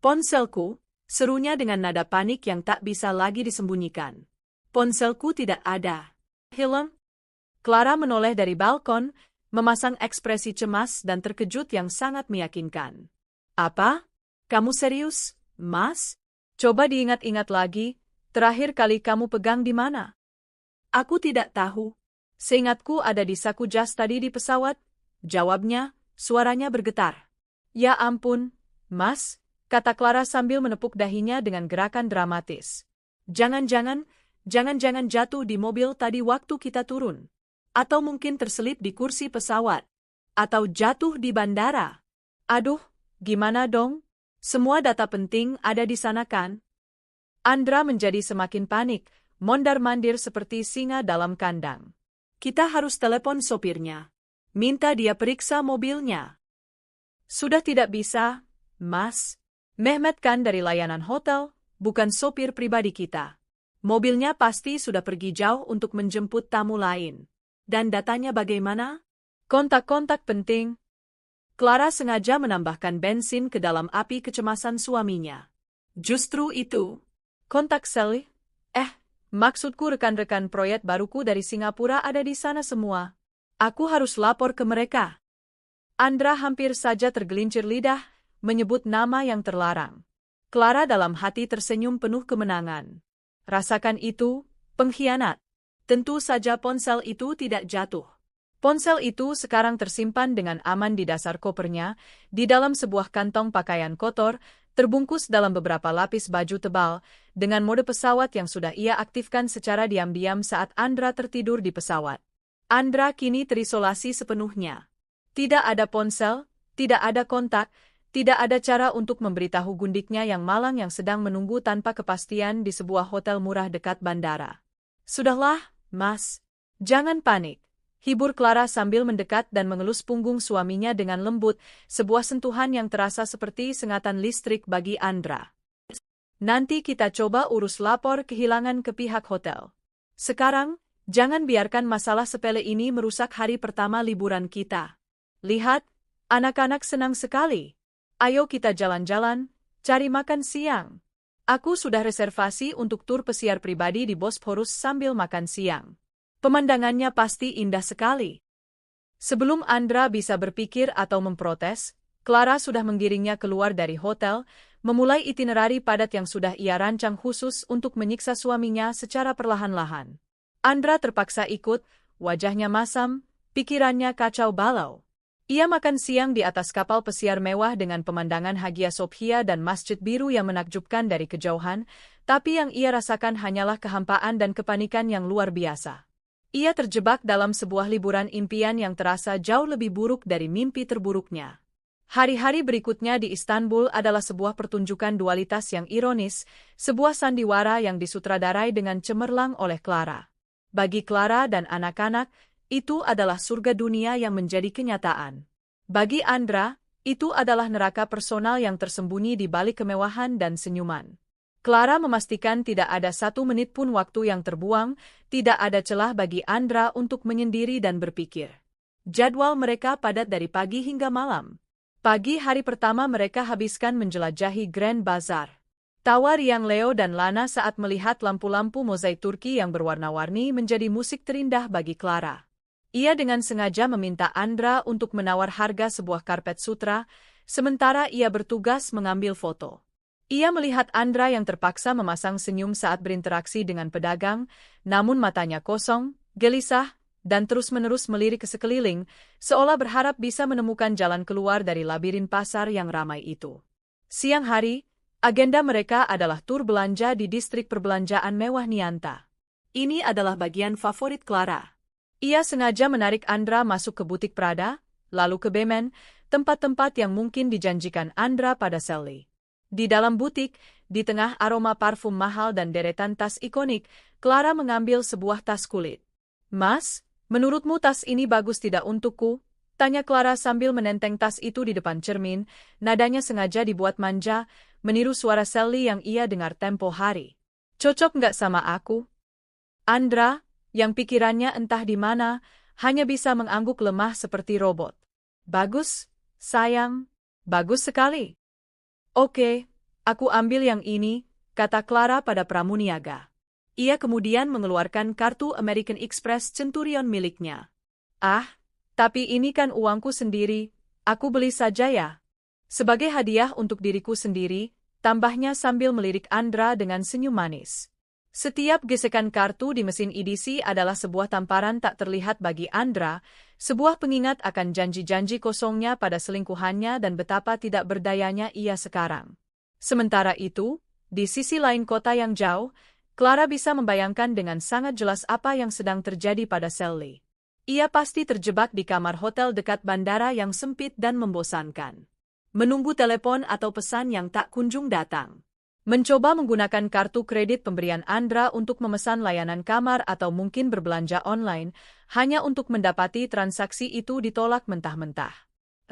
Ponselku, serunya dengan nada panik yang tak bisa lagi disembunyikan. Ponselku tidak ada. Hilang? Clara menoleh dari balkon, memasang ekspresi cemas dan terkejut yang sangat meyakinkan. Apa? Kamu serius, Mas? Coba diingat-ingat lagi, terakhir kali kamu pegang di mana? Aku tidak tahu. Seingatku ada di saku jas tadi di pesawat. Jawabnya, suaranya bergetar. Ya ampun, Mas, kata Clara sambil menepuk dahinya dengan gerakan dramatis. Jangan-jangan jatuh di mobil tadi waktu kita turun. Atau mungkin terselip di kursi pesawat. Atau jatuh di bandara. Aduh, gimana dong? Semua data penting ada di sana kan? Andra menjadi semakin panik, mondar-mandir seperti singa dalam kandang. Kita harus telepon sopirnya. Minta dia periksa mobilnya. Sudah tidak bisa, Mas. Mehmet kan dari layanan hotel, bukan sopir pribadi kita. Mobilnya pasti sudah pergi jauh untuk menjemput tamu lain. Dan datanya bagaimana? Kontak-kontak penting. Clara sengaja menambahkan bensin ke dalam api kecemasan suaminya. Justru itu. Kontak Sally? Maksudku rekan-rekan proyek baruku dari Singapura ada di sana semua. Aku harus lapor ke mereka. Andra hampir saja tergelincir lidah, menyebut nama yang terlarang. Clara dalam hati tersenyum penuh kemenangan. Rasakan itu, pengkhianat. Tentu saja ponsel itu tidak jatuh. Ponsel itu sekarang tersimpan dengan aman di dasar kopernya, di dalam sebuah kantong pakaian kotor, terbungkus dalam beberapa lapis baju tebal, dengan mode pesawat yang sudah ia aktifkan secara diam-diam saat Andra tertidur di pesawat. Andra kini terisolasi sepenuhnya. Tidak ada ponsel, tidak ada kontak, tidak ada cara untuk memberitahu gundiknya yang malang yang sedang menunggu tanpa kepastian di sebuah hotel murah dekat bandara. Sudahlah, Mas. Jangan panik. Hibur Clara sambil mendekat dan mengelus punggung suaminya dengan lembut, sebuah sentuhan yang terasa seperti sengatan listrik bagi Andra. Nanti kita coba urus lapor kehilangan ke pihak hotel. Sekarang, jangan biarkan masalah sepele ini merusak hari pertama liburan kita. Lihat, anak-anak senang sekali. Ayo kita jalan-jalan, cari makan siang. Aku sudah reservasi untuk tur pesiar pribadi di Bosporus sambil makan siang. Pemandangannya pasti indah sekali. Sebelum Andra bisa berpikir atau memprotes, Clara sudah menggiringnya keluar dari hotel, memulai itinerari padat yang sudah ia rancang khusus untuk menyiksa suaminya secara perlahan-lahan. Andra terpaksa ikut, wajahnya masam, pikirannya kacau balau. Ia makan siang di atas kapal pesiar mewah dengan pemandangan Hagia Sophia dan Masjid Biru yang menakjubkan dari kejauhan, tapi yang ia rasakan hanyalah kehampaan dan kepanikan yang luar biasa. Ia terjebak dalam sebuah liburan impian yang terasa jauh lebih buruk dari mimpi terburuknya. Hari-hari berikutnya di Istanbul adalah sebuah pertunjukan dualitas yang ironis, sebuah sandiwara yang disutradarai dengan cemerlang oleh Clara. Bagi Clara dan anak-anak, itu adalah surga dunia yang menjadi kenyataan. Bagi Andra, itu adalah neraka personal yang tersembunyi di balik kemewahan dan senyuman. Clara memastikan tidak ada 1 menit pun waktu yang terbuang, tidak ada celah bagi Andra untuk menyendiri dan berpikir. Jadwal mereka padat dari pagi hingga malam. Pagi hari pertama mereka habiskan menjelajahi Grand Bazaar. Tawa riang Leo dan Lana saat melihat lampu-lampu mozaik Turki yang berwarna-warni menjadi musik terindah bagi Clara. Ia dengan sengaja meminta Andra untuk menawar harga sebuah karpet sutra, sementara ia bertugas mengambil foto. Ia melihat Andra yang terpaksa memasang senyum saat berinteraksi dengan pedagang, namun matanya kosong, gelisah, dan terus-menerus melirik ke sekeliling, seolah berharap bisa menemukan jalan keluar dari labirin pasar yang ramai itu. Siang hari, agenda mereka adalah tur belanja di distrik perbelanjaan mewah Nianta. Ini adalah bagian favorit Clara. Ia sengaja menarik Andra masuk ke butik Prada, lalu ke Bemen, tempat-tempat yang mungkin dijanjikan Andra pada Sally. Di dalam butik, di tengah aroma parfum mahal dan deretan tas ikonik, Clara mengambil sebuah tas kulit. "Mas, menurutmu tas ini bagus tidak untukku?" tanya Clara sambil menenteng tas itu di depan cermin, nadanya sengaja dibuat manja, meniru suara Sally yang ia dengar tempo hari. "Cocok nggak sama aku?" Andra, yang pikirannya entah di mana, hanya bisa mengangguk lemah seperti robot. "Bagus, sayang. Bagus sekali." "Oke, aku ambil yang ini," kata Clara pada pramuniaga. Ia kemudian mengeluarkan kartu American Express Centurion miliknya. "Ah, tapi ini kan uangku sendiri, aku beli saja ya." "Sebagai hadiah untuk diriku sendiri," tambahnya sambil melirik Andra dengan senyum manis. Setiap gesekan kartu di mesin edisi adalah sebuah tamparan tak terlihat bagi Andra, sebuah pengingat akan janji-janji kosongnya pada selingkuhannya dan betapa tidak berdayanya ia sekarang. Sementara itu, di sisi lain kota yang jauh, Clara bisa membayangkan dengan sangat jelas apa yang sedang terjadi pada Sally. Ia pasti terjebak di kamar hotel dekat bandara yang sempit dan membosankan. Menunggu telepon atau pesan yang tak kunjung datang. Mencoba menggunakan kartu kredit pemberian Andra untuk memesan layanan kamar atau mungkin berbelanja online, hanya untuk mendapati transaksi itu ditolak mentah-mentah.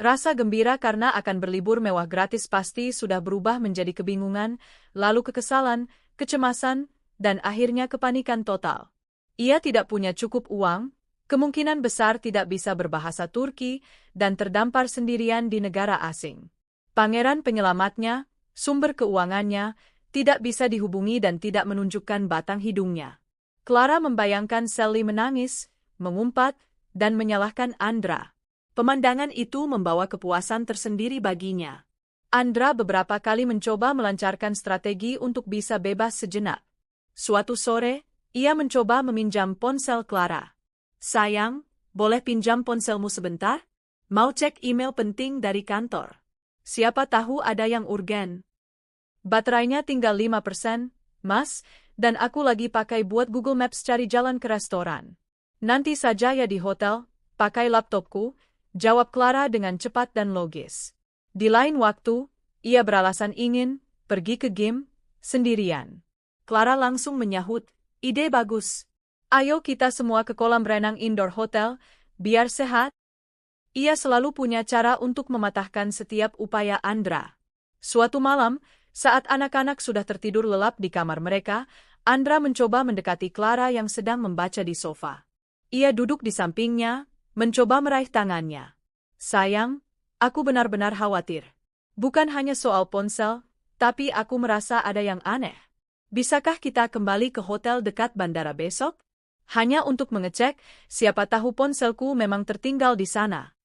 Rasa gembira karena akan berlibur mewah gratis pasti sudah berubah menjadi kebingungan, lalu kekesalan, kecemasan, dan akhirnya kepanikan total. Ia tidak punya cukup uang, kemungkinan besar tidak bisa berbahasa Turki, dan terdampar sendirian di negara asing. Pangeran penyelamatnya, sumber keuangannya, tidak bisa dihubungi dan tidak menunjukkan batang hidungnya. Clara membayangkan Sally menangis, mengumpat, dan menyalahkan Andra. Pemandangan itu membawa kepuasan tersendiri baginya. Andra beberapa kali mencoba melancarkan strategi untuk bisa bebas sejenak. Suatu sore, ia mencoba meminjam ponsel Clara. "Sayang, boleh pinjam ponselmu sebentar? Mau cek email penting dari kantor. Siapa tahu ada yang urgen. Baterainya tinggal 5%, Mas, dan aku lagi pakai buat Google Maps cari jalan ke restoran. Nanti saja ya di hotel, pakai laptopku," jawab Clara dengan cepat dan logis. Di lain waktu, ia beralasan ingin pergi ke game sendirian. Clara langsung menyahut, "Ide bagus. Ayo kita semua ke kolam renang indoor hotel, biar sehat." Ia selalu punya cara untuk mematahkan setiap upaya Andra. Suatu malam, saat anak-anak sudah tertidur lelap di kamar mereka, Andra mencoba mendekati Clara yang sedang membaca di sofa. Ia duduk di sampingnya, mencoba meraih tangannya. "Sayang, aku benar-benar khawatir. Bukan hanya soal ponsel, tapi aku merasa ada yang aneh. Bisakah kita kembali ke hotel dekat bandara besok? Hanya untuk mengecek, siapa tahu ponselku memang tertinggal di sana."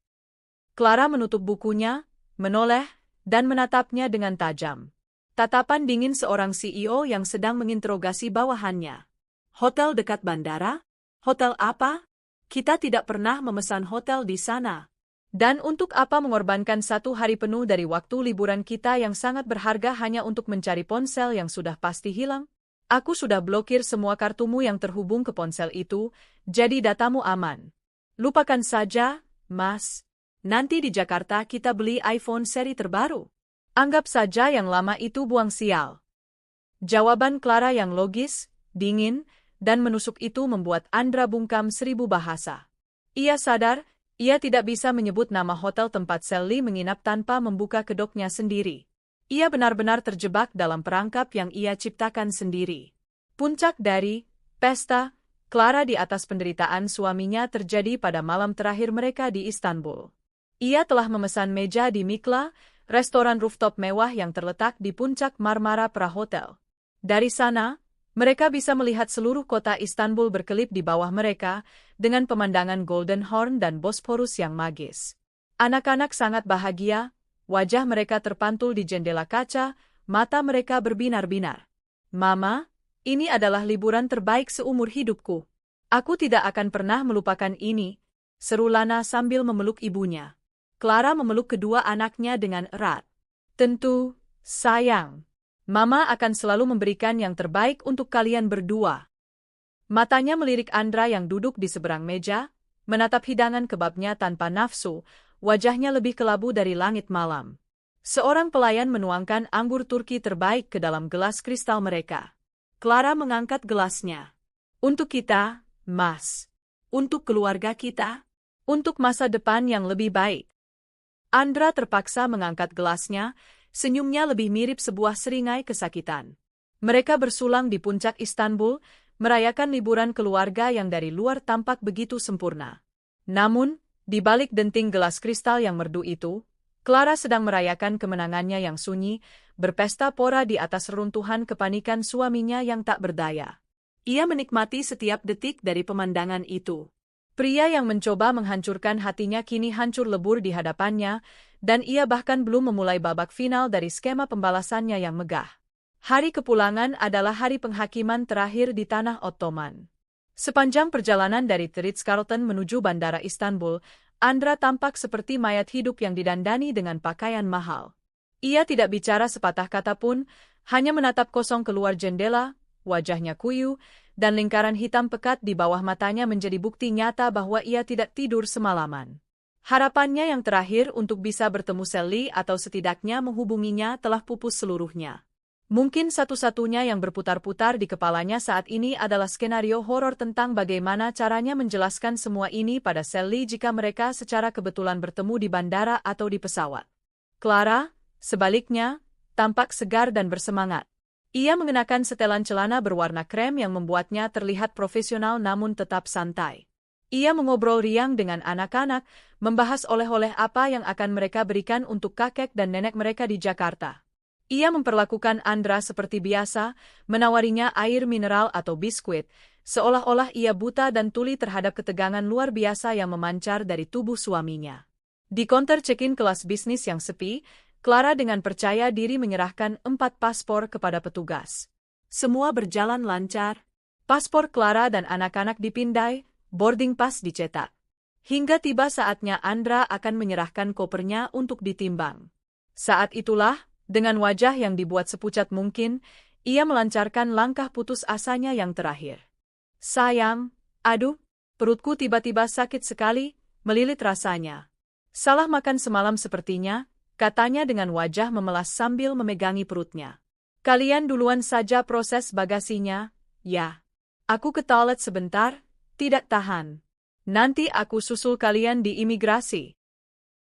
Clara menutup bukunya, menoleh, dan menatapnya dengan tajam. Tatapan dingin seorang CEO yang sedang menginterogasi bawahannya. "Hotel dekat bandara? Hotel apa? Kita tidak pernah memesan hotel di sana. Dan untuk apa mengorbankan 1 hari penuh dari waktu liburan kita yang sangat berharga hanya untuk mencari ponsel yang sudah pasti hilang? Aku sudah blokir semua kartumu yang terhubung ke ponsel itu, jadi datamu aman. Lupakan saja, Mas. Nanti di Jakarta kita beli iPhone seri terbaru. Anggap saja yang lama itu buang sial." Jawaban Clara yang logis, dingin, dan menusuk itu membuat Andra bungkam 1000 bahasa. Ia sadar, ia tidak bisa menyebut nama hotel tempat Sally menginap tanpa membuka kedoknya sendiri. Ia benar-benar terjebak dalam perangkap yang ia ciptakan sendiri. Puncak dari pesta Clara di atas penderitaan suaminya terjadi pada malam terakhir mereka di Istanbul. Ia telah memesan meja di Mikla, restoran rooftop mewah yang terletak di puncak Marmara Prahotel. Dari sana, mereka bisa melihat seluruh kota Istanbul berkelip di bawah mereka, dengan pemandangan Golden Horn dan Bosporus yang magis. Anak-anak sangat bahagia, wajah mereka terpantul di jendela kaca, mata mereka berbinar-binar. "Mama, ini adalah liburan terbaik seumur hidupku. Aku tidak akan pernah melupakan ini," seru Lana sambil memeluk ibunya. Clara memeluk kedua anaknya dengan erat. "Tentu, sayang. Mama akan selalu memberikan yang terbaik untuk kalian berdua." Matanya melirik Andra yang duduk di seberang meja, menatap hidangan kebabnya tanpa nafsu, wajahnya lebih kelabu dari langit malam. Seorang pelayan menuangkan anggur Turki terbaik ke dalam gelas kristal mereka. Clara mengangkat gelasnya. "Untuk kita, Mas. Untuk keluarga kita. Untuk masa depan yang lebih baik." Andra terpaksa mengangkat gelasnya, senyumnya lebih mirip sebuah seringai kesakitan. Mereka bersulang di puncak Istanbul, merayakan liburan keluarga yang dari luar tampak begitu sempurna. Namun, di balik denting gelas kristal yang merdu itu, Clara sedang merayakan kemenangannya yang sunyi, berpesta pora di atas reruntuhan kepanikan suaminya yang tak berdaya. Ia menikmati setiap detik dari pemandangan itu. Pria yang mencoba menghancurkan hatinya kini hancur lebur di hadapannya, dan ia bahkan belum memulai babak final dari skema pembalasannya yang megah. Hari kepulangan adalah hari penghakiman terakhir di tanah Ottoman. Sepanjang perjalanan dari The Ritz-Carlton menuju Bandara Istanbul, Andra tampak seperti mayat hidup yang didandani dengan pakaian mahal. Ia tidak bicara sepatah kata pun, hanya menatap kosong keluar jendela, wajahnya kuyu, dan lingkaran hitam pekat di bawah matanya menjadi bukti nyata bahwa ia tidak tidur semalaman. Harapannya yang terakhir untuk bisa bertemu Sally atau setidaknya menghubunginya telah pupus seluruhnya. Mungkin satu-satunya yang berputar-putar di kepalanya saat ini adalah skenario horor tentang bagaimana caranya menjelaskan semua ini pada Sally jika mereka secara kebetulan bertemu di bandara atau di pesawat. Clara, sebaliknya, tampak segar dan bersemangat. Ia mengenakan setelan celana berwarna krem yang membuatnya terlihat profesional namun tetap santai. Ia mengobrol riang dengan anak-anak, membahas oleh-oleh apa yang akan mereka berikan untuk kakek dan nenek mereka di Jakarta. Ia memperlakukan Andra seperti biasa, menawarinya air mineral atau biskuit, seolah-olah ia buta dan tuli terhadap ketegangan luar biasa yang memancar dari tubuh suaminya. Di konter check-in kelas bisnis yang sepi, Clara dengan percaya diri menyerahkan 4 paspor kepada petugas. Semua berjalan lancar. Paspor Clara dan anak-anak dipindai, boarding pass dicetak. Hingga tiba saatnya Andra akan menyerahkan kopernya untuk ditimbang. Saat itulah, dengan wajah yang dibuat sepucat mungkin, ia melancarkan langkah putus asanya yang terakhir. Sayang, aduh, perutku tiba-tiba sakit sekali, melilit rasanya. Salah makan semalam sepertinya, katanya dengan wajah memelas sambil memegangi perutnya. Kalian duluan saja proses bagasinya, ya. Aku ke toilet sebentar, tidak tahan. Nanti aku susul kalian di imigrasi.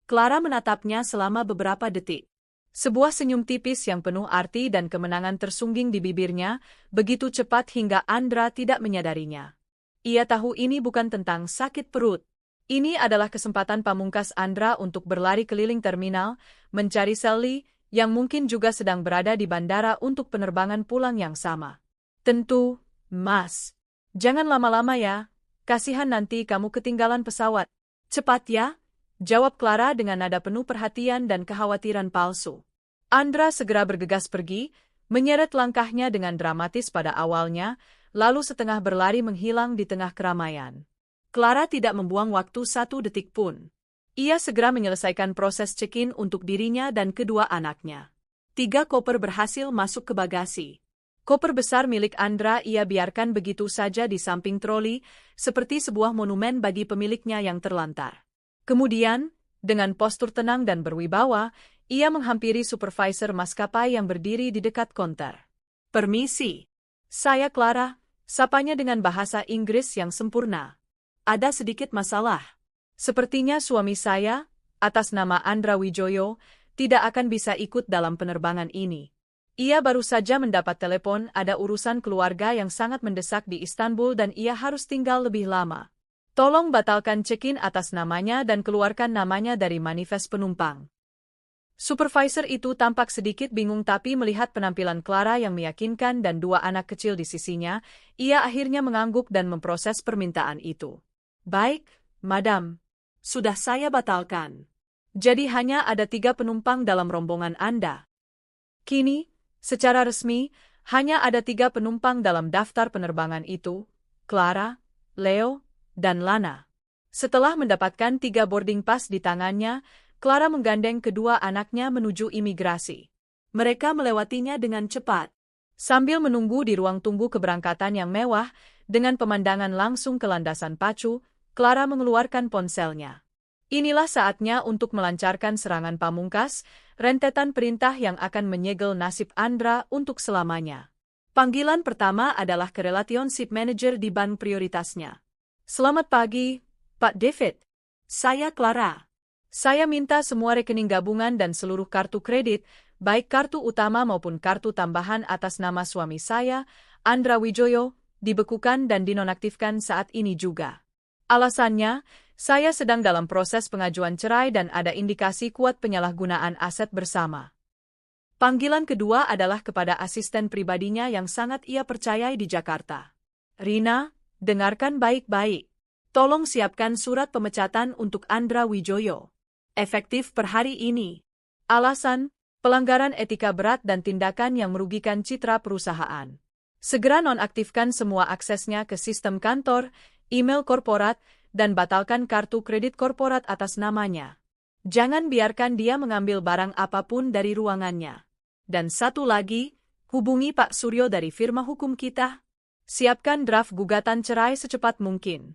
Clara menatapnya selama beberapa detik. Sebuah senyum tipis yang penuh arti dan kemenangan tersungging di bibirnya, begitu cepat hingga Andra tidak menyadarinya. Ia tahu ini bukan tentang sakit perut. Ini adalah kesempatan pamungkas Andra untuk berlari keliling terminal, mencari Sally, yang mungkin juga sedang berada di bandara untuk penerbangan pulang yang sama. Tentu, Mas. Jangan lama-lama ya, kasihan nanti kamu ketinggalan pesawat. Cepat ya, jawab Clara dengan nada penuh perhatian dan kekhawatiran palsu. Andra segera bergegas pergi, menyeret langkahnya dengan dramatis pada awalnya, lalu setengah berlari menghilang di tengah keramaian. Clara tidak membuang waktu 1 detik pun. Ia segera menyelesaikan proses check-in untuk dirinya dan kedua anaknya. 3 koper berhasil masuk ke bagasi. Koper besar milik Andra ia biarkan begitu saja di samping troli, seperti sebuah monumen bagi pemiliknya yang terlantar. Kemudian, dengan postur tenang dan berwibawa, ia menghampiri supervisor maskapai yang berdiri di dekat konter. Permisi. Saya Clara, sapanya dengan bahasa Inggris yang sempurna. Ada sedikit masalah. Sepertinya suami saya, atas nama Andra Wijoyo, tidak akan bisa ikut dalam penerbangan ini. Ia baru saja mendapat telepon ada urusan keluarga yang sangat mendesak di Istanbul dan ia harus tinggal lebih lama. Tolong batalkan check-in atas namanya dan keluarkan namanya dari manifest penumpang. Supervisor itu tampak sedikit bingung tapi melihat penampilan Clara yang meyakinkan dan 2 anak kecil di sisinya, ia akhirnya mengangguk dan memproses permintaan itu. Baik, Madam. Sudah saya batalkan. Jadi hanya ada 3 penumpang dalam rombongan Anda. Kini, secara resmi, hanya ada 3 penumpang dalam daftar penerbangan itu, Clara, Leo, dan Lana. Setelah mendapatkan 3 boarding pass di tangannya, Clara menggandeng kedua anaknya menuju imigrasi. Mereka melewatinya dengan cepat. Sambil menunggu di ruang tunggu keberangkatan yang mewah, dengan pemandangan langsung ke landasan pacu, Clara mengeluarkan ponselnya. Inilah saatnya untuk melancarkan serangan pamungkas, rentetan perintah yang akan menyegel nasib Andra untuk selamanya. Panggilan pertama adalah ke Relationship Manager di bank prioritasnya. Selamat pagi, Pak David. Saya Clara. Saya minta semua rekening gabungan dan seluruh kartu kredit, baik kartu utama maupun kartu tambahan atas nama suami saya, Andra Wijoyo, dibekukan dan dinonaktifkan saat ini juga. Alasannya, saya sedang dalam proses pengajuan cerai dan ada indikasi kuat penyalahgunaan aset bersama. Panggilan kedua adalah kepada asisten pribadinya yang sangat ia percayai di Jakarta. Rina, dengarkan baik-baik. Tolong siapkan surat pemecatan untuk Andra Wijoyo. Efektif per hari ini. Alasan, pelanggaran etika berat dan tindakan yang merugikan citra perusahaan. Segera nonaktifkan semua aksesnya ke sistem kantor, email korporat, dan batalkan kartu kredit korporat atas namanya. Jangan biarkan dia mengambil barang apapun dari ruangannya. Dan satu lagi, hubungi Pak Suryo dari firma hukum kita. Siapkan draft gugatan cerai secepat mungkin.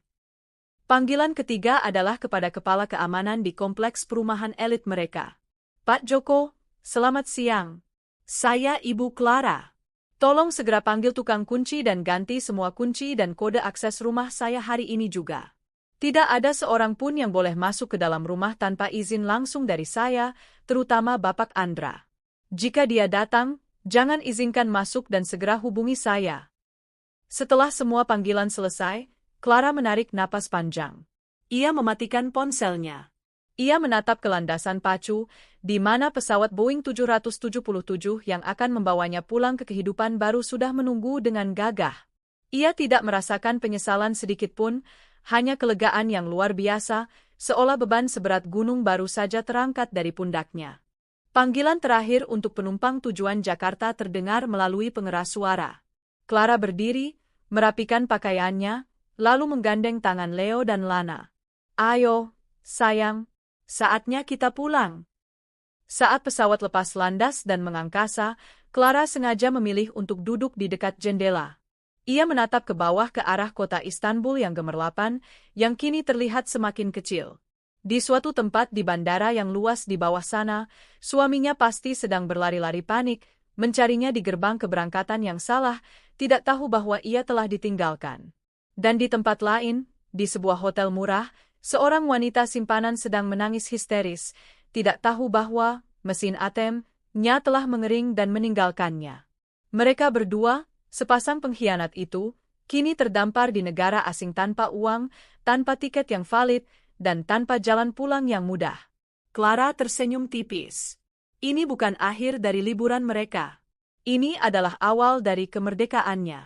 Panggilan ketiga adalah kepada kepala keamanan di kompleks perumahan elit mereka. Pak Joko, selamat siang. Saya Ibu Clara. Tolong segera panggil tukang kunci dan ganti semua kunci dan kode akses rumah saya hari ini juga. Tidak ada seorang pun yang boleh masuk ke dalam rumah tanpa izin langsung dari saya, terutama Bapak Andra. Jika dia datang, jangan izinkan masuk dan segera hubungi saya. Setelah semua panggilan selesai, Clara menarik napas panjang. Ia mematikan ponselnya. Ia menatap ke landasan pacu, di mana pesawat Boeing 777 yang akan membawanya pulang ke kehidupan baru sudah menunggu dengan gagah. Ia tidak merasakan penyesalan sedikitpun, hanya kelegaan yang luar biasa, seolah beban seberat gunung baru saja terangkat dari pundaknya. Panggilan terakhir untuk penumpang tujuan Jakarta terdengar melalui pengeras suara. Clara berdiri, merapikan pakaiannya, lalu menggandeng tangan Leo dan Lana. "Ayo, sayang, saatnya kita pulang." Saat pesawat lepas landas dan mengangkasa, Clara sengaja memilih untuk duduk di dekat jendela. Ia menatap ke bawah ke arah kota Istanbul yang gemerlapan, yang kini terlihat semakin kecil. Di suatu tempat di bandara yang luas di bawah sana, suaminya pasti sedang berlari-lari panik, mencarinya di gerbang keberangkatan yang salah, tidak tahu bahwa ia telah ditinggalkan. Dan di tempat lain, di sebuah hotel murah, seorang wanita simpanan sedang menangis histeris, tidak tahu bahwa mesin ATM-nya telah mengering dan meninggalkannya. Mereka berdua, sepasang pengkhianat itu, kini terdampar di negara asing tanpa uang, tanpa tiket yang valid, dan tanpa jalan pulang yang mudah. Clara tersenyum tipis. Ini bukan akhir dari liburan mereka. Ini adalah awal dari kemerdekaannya.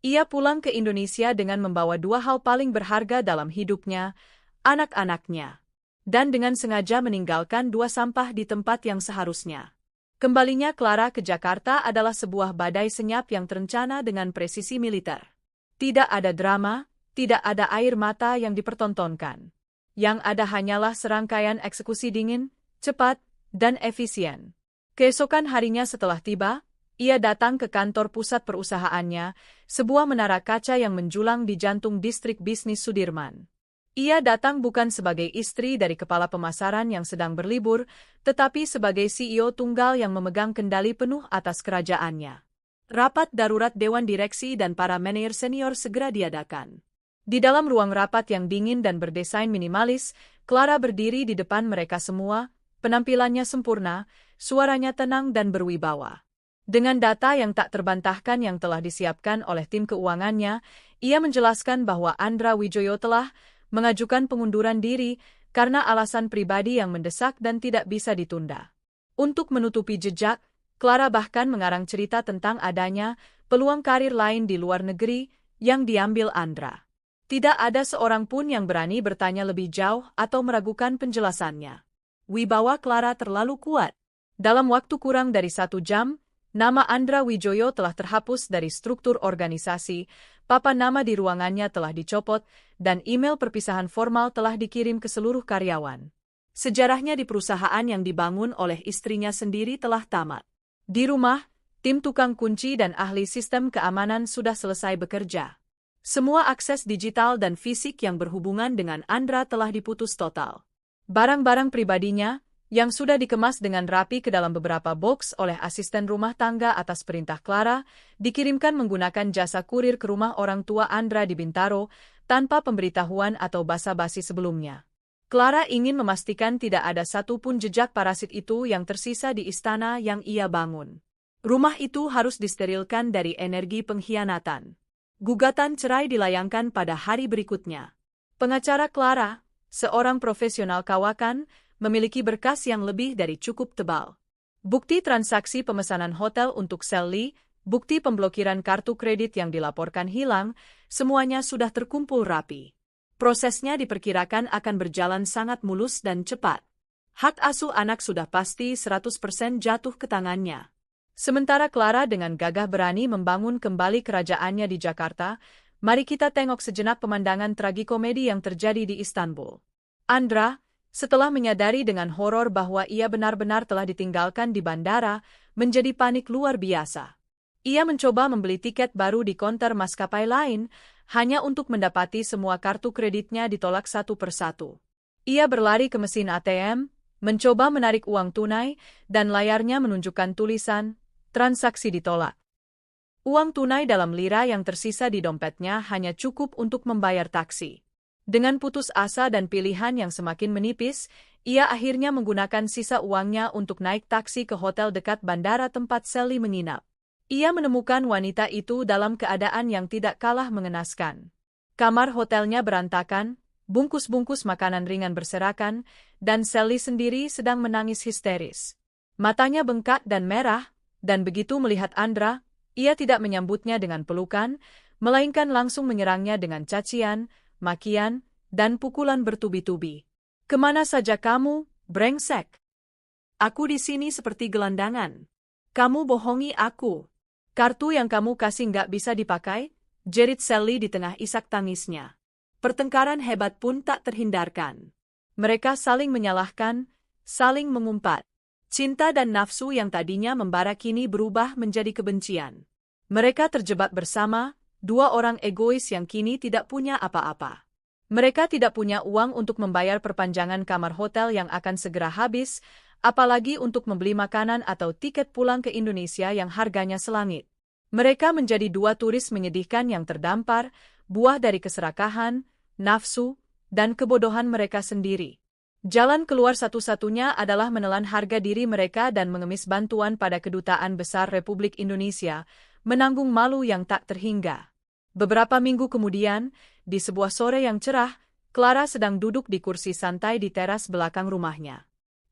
Ia pulang ke Indonesia dengan membawa dua hal paling berharga dalam hidupnya, anak-anaknya. Dan dengan sengaja meninggalkan dua sampah di tempat yang seharusnya. Kembalinya Clara ke Jakarta adalah sebuah badai senyap yang terencana dengan presisi militer. Tidak ada drama, tidak ada air mata yang dipertontonkan. Yang ada hanyalah serangkaian eksekusi dingin, cepat, dan efisien. Keesokan harinya setelah tiba, ia datang ke kantor pusat perusahaannya, sebuah menara kaca yang menjulang di jantung distrik bisnis Sudirman. Ia datang bukan sebagai istri dari kepala pemasaran yang sedang berlibur, tetapi sebagai CEO tunggal yang memegang kendali penuh atas kerajaannya. Rapat darurat Dewan Direksi dan para manajer senior segera diadakan. Di dalam ruang rapat yang dingin dan berdesain minimalis, Clara berdiri di depan mereka semua, penampilannya sempurna, suaranya tenang dan berwibawa. Dengan data yang tak terbantahkan yang telah disiapkan oleh tim keuangannya, ia menjelaskan bahwa Andra Wijaya telah mengajukan pengunduran diri karena alasan pribadi yang mendesak dan tidak bisa ditunda. Untuk menutupi jejak, Clara bahkan mengarang cerita tentang adanya peluang karir lain di luar negeri yang diambil Andra. Tidak ada seorang pun yang berani bertanya lebih jauh atau meragukan penjelasannya. Wibawa Clara terlalu kuat. Dalam waktu kurang dari 1 jam, nama Andra Wijaya telah terhapus dari struktur organisasi, papan nama di ruangannya telah dicopot, dan email perpisahan formal telah dikirim ke seluruh karyawan. Sejarahnya di perusahaan yang dibangun oleh istrinya sendiri telah tamat. Di rumah, tim tukang kunci dan ahli sistem keamanan sudah selesai bekerja. Semua akses digital dan fisik yang berhubungan dengan Andra telah diputus total. Barang-barang pribadinya, yang sudah dikemas dengan rapi ke dalam beberapa box oleh asisten rumah tangga atas perintah Clara, dikirimkan menggunakan jasa kurir ke rumah orang tua Andra di Bintaro, tanpa pemberitahuan atau basa-basi sebelumnya. Clara ingin memastikan tidak ada satupun jejak parasit itu yang tersisa di istana yang ia bangun. Rumah itu harus disterilkan dari energi pengkhianatan. Gugatan cerai dilayangkan pada hari berikutnya. Pengacara Clara, seorang profesional kawakan, memiliki berkas yang lebih dari cukup tebal. Bukti transaksi pemesanan hotel untuk Sally, bukti pemblokiran kartu kredit yang dilaporkan hilang, semuanya sudah terkumpul rapi. Prosesnya diperkirakan akan berjalan sangat mulus dan cepat. Hak asuh anak sudah pasti 100% jatuh ke tangannya. Sementara Clara dengan gagah berani membangun kembali kerajaannya di Jakarta, mari kita tengok sejenak pemandangan tragikomedi yang terjadi di Istanbul. Andra, setelah menyadari dengan horor bahwa ia benar-benar telah ditinggalkan di bandara, menjadi panik luar biasa. Ia mencoba membeli tiket baru di konter maskapai lain, hanya untuk mendapati semua kartu kreditnya ditolak satu persatu. Ia berlari ke mesin ATM, mencoba menarik uang tunai, dan layarnya menunjukkan tulisan, transaksi ditolak. Uang tunai dalam lira yang tersisa di dompetnya hanya cukup untuk membayar taksi. Dengan putus asa dan pilihan yang semakin menipis, ia akhirnya menggunakan sisa uangnya untuk naik taksi ke hotel dekat bandara tempat Sally menginap. Ia menemukan wanita itu dalam keadaan yang tidak kalah mengenaskan. Kamar hotelnya berantakan, bungkus-bungkus makanan ringan berserakan, dan Sally sendiri sedang menangis histeris. Matanya bengkak dan merah, dan begitu melihat Andra, ia tidak menyambutnya dengan pelukan, melainkan langsung menyerangnya dengan cacian, makian, dan pukulan bertubi-tubi. "Kemana saja kamu, brengsek?" Aku di sini seperti gelandangan. Kamu bohongi aku. Kartu yang kamu kasih nggak bisa dipakai, jerit Sally di tengah isak tangisnya. Pertengkaran hebat pun tak terhindarkan. Mereka saling menyalahkan, saling mengumpat. Cinta dan nafsu yang tadinya membara kini berubah menjadi kebencian. Mereka terjebak bersama, dua orang egois yang kini tidak punya apa-apa. Mereka tidak punya uang untuk membayar perpanjangan kamar hotel yang akan segera habis, apalagi untuk membeli makanan atau tiket pulang ke Indonesia yang harganya selangit. Mereka menjadi dua turis menyedihkan yang terdampar, buah dari keserakahan, nafsu, dan kebodohan mereka sendiri. Jalan keluar satu-satunya adalah menelan harga diri mereka dan mengemis bantuan pada Kedutaan Besar Republik Indonesia, menanggung malu yang tak terhingga. Beberapa minggu kemudian, di sebuah sore yang cerah, Clara sedang duduk di kursi santai di teras belakang rumahnya.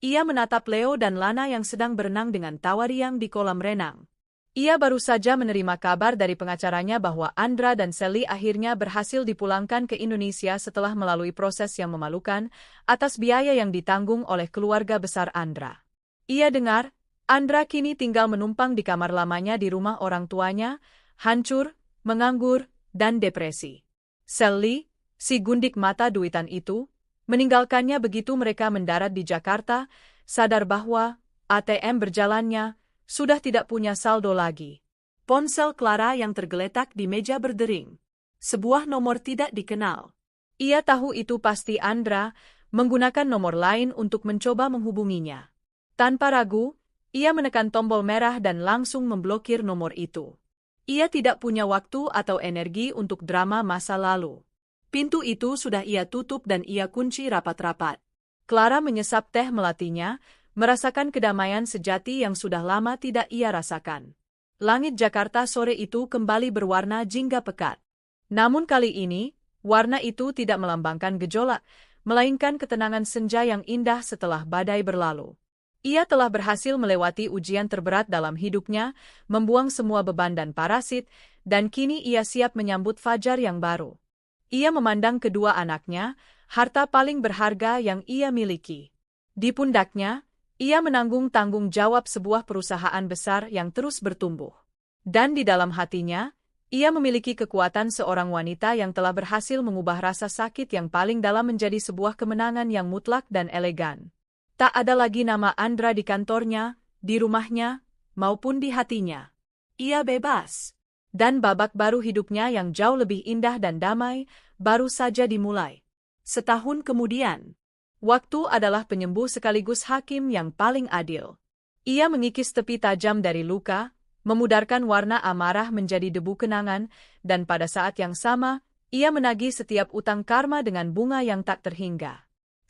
Ia menatap Leo dan Lana yang sedang berenang dengan tawa riang di kolam renang. Ia baru saja menerima kabar dari pengacaranya bahwa Andra dan Sally akhirnya berhasil dipulangkan ke Indonesia setelah melalui proses yang memalukan atas biaya yang ditanggung oleh keluarga besar Andra. Ia dengar, Andra kini tinggal menumpang di kamar lamanya di rumah orang tuanya, hancur, menganggur, dan depresi. Sally, si gundik mata duitan itu, meninggalkannya begitu mereka mendarat di Jakarta, sadar bahwa ATM berjalannya sudah tidak punya saldo lagi. Ponsel Clara yang tergeletak di meja berdering. Sebuah nomor tidak dikenal. Ia tahu itu pasti Andra, menggunakan nomor lain untuk mencoba menghubunginya. Tanpa ragu, ia menekan tombol merah dan langsung memblokir nomor itu. Ia tidak punya waktu atau energi untuk drama masa lalu. Pintu itu sudah ia tutup dan ia kunci rapat-rapat. Clara menyesap teh melatinya, merasakan kedamaian sejati yang sudah lama tidak ia rasakan. Langit Jakarta sore itu kembali berwarna jingga pekat. Namun kali ini, warna itu tidak melambangkan gejolak, melainkan ketenangan senja yang indah setelah badai berlalu. Ia telah berhasil melewati ujian terberat dalam hidupnya, membuang semua beban dan parasit, dan kini ia siap menyambut fajar yang baru. Ia memandang kedua anaknya, harta paling berharga yang ia miliki. Di pundaknya, ia menanggung tanggung jawab sebuah perusahaan besar yang terus bertumbuh. Dan di dalam hatinya, ia memiliki kekuatan seorang wanita yang telah berhasil mengubah rasa sakit yang paling dalam menjadi sebuah kemenangan yang mutlak dan elegan. Tak ada lagi nama Andra di kantornya, di rumahnya, maupun di hatinya. Ia bebas. Dan babak baru hidupnya yang jauh lebih indah dan damai, baru saja dimulai. Setahun kemudian, waktu adalah penyembuh sekaligus hakim yang paling adil. Ia mengikis tepi tajam dari luka, memudarkan warna amarah menjadi debu kenangan, dan pada saat yang sama, ia menagih setiap utang karma dengan bunga yang tak terhingga.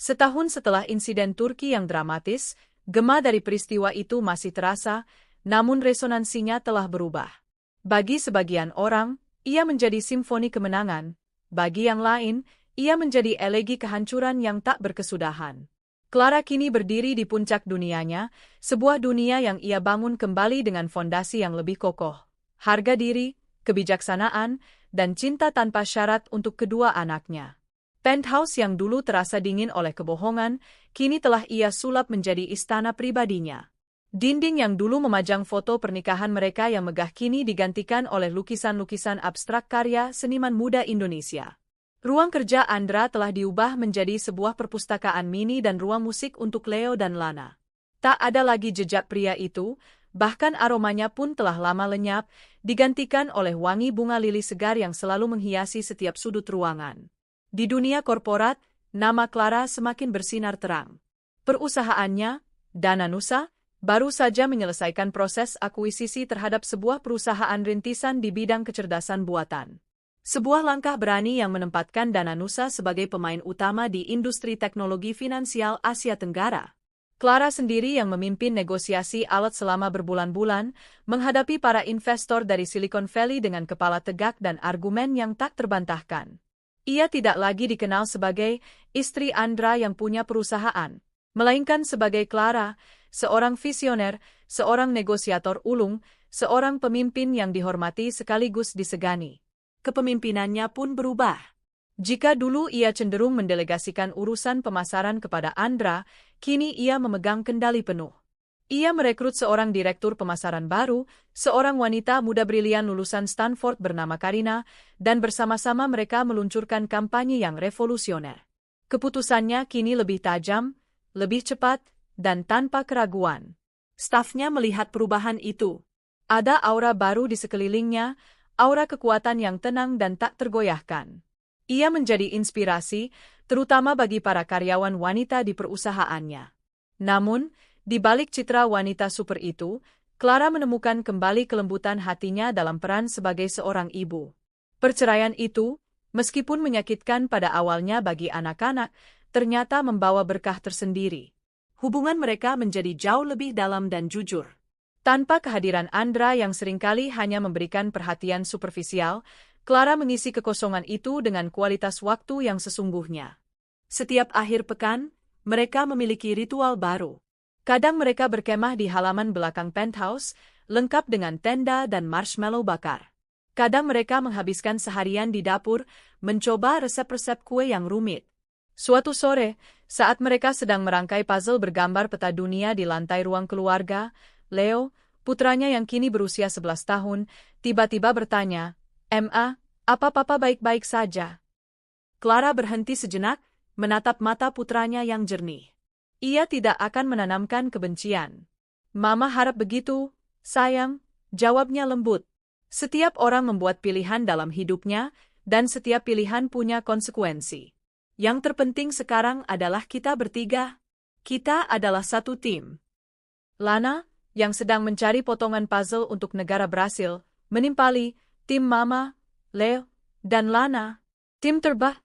Setahun setelah insiden Turki yang dramatis, gema dari peristiwa itu masih terasa, namun resonansinya telah berubah. Bagi sebagian orang, ia menjadi simfoni kemenangan, bagi yang lain, ia menjadi elegi kehancuran yang tak berkesudahan. Clara kini berdiri di puncak dunianya, sebuah dunia yang ia bangun kembali dengan fondasi yang lebih kokoh. Harga diri, kebijaksanaan, dan cinta tanpa syarat untuk kedua anaknya. Penthouse yang dulu terasa dingin oleh kebohongan, kini telah ia sulap menjadi istana pribadinya. Dinding yang dulu memajang foto pernikahan mereka yang megah kini digantikan oleh lukisan-lukisan abstrak karya seniman muda Indonesia. Ruang kerja Andra telah diubah menjadi sebuah perpustakaan mini dan ruang musik untuk Leo dan Lana. Tak ada lagi jejak pria itu, bahkan aromanya pun telah lama lenyap, digantikan oleh wangi bunga lili segar yang selalu menghiasi setiap sudut ruangan. Di dunia korporat, nama Clara semakin bersinar terang. Perusahaannya, Dana Nusa, baru saja menyelesaikan proses akuisisi terhadap sebuah perusahaan rintisan di bidang kecerdasan buatan. Sebuah langkah berani yang menempatkan Dana Nusa sebagai pemain utama di industri teknologi finansial Asia Tenggara. Clara sendiri yang memimpin negosiasi alat selama berbulan-bulan, menghadapi para investor dari Silicon Valley dengan kepala tegak dan argumen yang tak terbantahkan. Ia tidak lagi dikenal sebagai istri Andra yang punya perusahaan, melainkan sebagai Clara, seorang visioner, seorang negosiator ulung, seorang pemimpin yang dihormati sekaligus disegani. Kepemimpinannya pun berubah. Jika dulu ia cenderung mendelegasikan urusan pemasaran kepada Andra, kini ia memegang kendali penuh. Ia merekrut seorang direktur pemasaran baru, seorang wanita muda brilian lulusan Stanford bernama Karina, dan bersama-sama mereka meluncurkan kampanye yang revolusioner. Keputusannya kini lebih tajam, lebih cepat, dan tanpa keraguan. Stafnya melihat perubahan itu. Ada aura baru di sekelilingnya, aura kekuatan yang tenang dan tak tergoyahkan. Ia menjadi inspirasi, terutama bagi para karyawan wanita di perusahaannya. Namun, di balik citra wanita super itu, Clara menemukan kembali kelembutan hatinya dalam peran sebagai seorang ibu. Perceraian itu, meskipun menyakitkan pada awalnya bagi anak-anak, ternyata membawa berkah tersendiri. Hubungan mereka menjadi jauh lebih dalam dan jujur. Tanpa kehadiran Andra yang seringkali hanya memberikan perhatian superficial, Clara mengisi kekosongan itu dengan kualitas waktu yang sesungguhnya. Setiap akhir pekan, mereka memiliki ritual baru. Kadang mereka berkemah di halaman belakang penthouse, lengkap dengan tenda dan marshmallow bakar. Kadang mereka menghabiskan seharian di dapur, mencoba resep-resep kue yang rumit. Suatu sore, saat mereka sedang merangkai puzzle bergambar peta dunia di lantai ruang keluarga, Leo, putranya yang kini berusia 11 tahun, tiba-tiba bertanya, "Ma, apa papa baik-baik saja?" Clara berhenti sejenak, menatap mata putranya yang jernih. Ia tidak akan menanamkan kebencian. "Mama harap begitu, sayang," jawabnya lembut. Setiap orang membuat pilihan dalam hidupnya, dan setiap pilihan punya konsekuensi. Yang terpenting sekarang adalah kita bertiga. Kita adalah satu tim. Lana, yang sedang mencari potongan puzzle untuk negara Brasil, menimpali tim Mama, Leo, dan Lana. Tim terbang.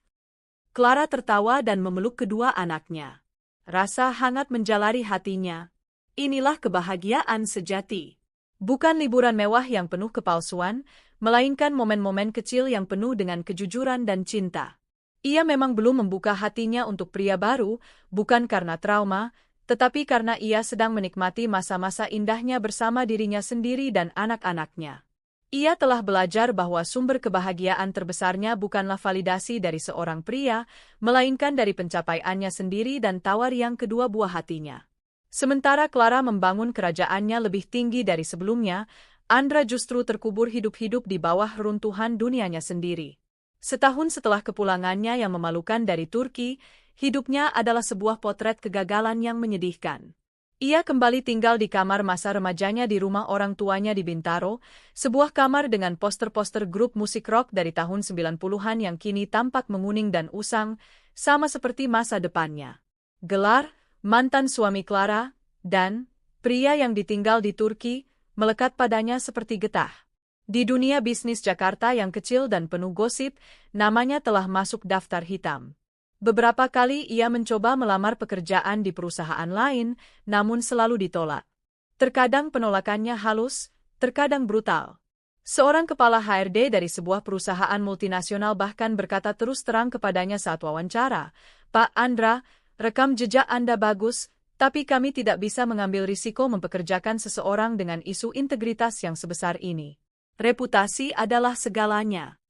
Clara tertawa dan memeluk kedua anaknya. Rasa hangat menjalari hatinya. Inilah kebahagiaan sejati. Bukan liburan mewah yang penuh kepalsuan, melainkan momen-momen kecil yang penuh dengan kejujuran dan cinta. Ia memang belum membuka hatinya untuk pria baru, bukan karena trauma, tetapi karena ia sedang menikmati masa-masa indahnya bersama dirinya sendiri dan anak-anaknya. Ia telah belajar bahwa sumber kebahagiaan terbesarnya bukanlah validasi dari seorang pria, melainkan dari pencapaiannya sendiri dan tawar yang kedua buah hatinya. Sementara Clara membangun kerajaannya lebih tinggi dari sebelumnya, Andra justru terkubur hidup-hidup di bawah runtuhan dunianya sendiri. Setahun setelah kepulangannya yang memalukan dari Turki, hidupnya adalah sebuah potret kegagalan yang menyedihkan. Ia kembali tinggal di kamar masa remajanya di rumah orang tuanya di Bintaro, sebuah kamar dengan poster-poster grup musik rock dari tahun 90-an yang kini tampak menguning dan usang, sama seperti masa depannya. Gelar, mantan suami Clara, dan pria yang ditinggal di Turki, melekat padanya seperti getah. Di dunia bisnis Jakarta yang kecil dan penuh gosip, namanya telah masuk daftar hitam. Beberapa kali ia mencoba melamar pekerjaan di perusahaan lain, namun selalu ditolak. Terkadang penolakannya halus, terkadang brutal. Seorang kepala HRD dari sebuah perusahaan multinasional bahkan berkata terus terang kepadanya saat wawancara, "Pak Andra, rekam jejak Anda bagus, tapi kami tidak bisa mengambil risiko mempekerjakan seseorang dengan isu integritas yang sebesar ini. Reputasi adalah segalanya."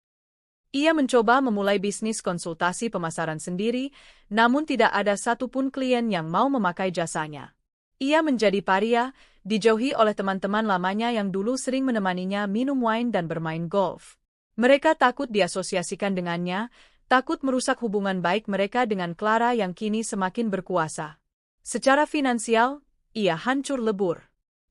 Ia mencoba memulai bisnis konsultasi pemasaran sendiri, namun tidak ada satupun klien yang mau memakai jasanya. Ia menjadi paria, dijauhi oleh teman-teman lamanya yang dulu sering menemaninya minum wine dan bermain golf. Mereka takut diasosiasikan dengannya, takut merusak hubungan baik mereka dengan Clara yang kini semakin berkuasa. Secara finansial, ia hancur lebur.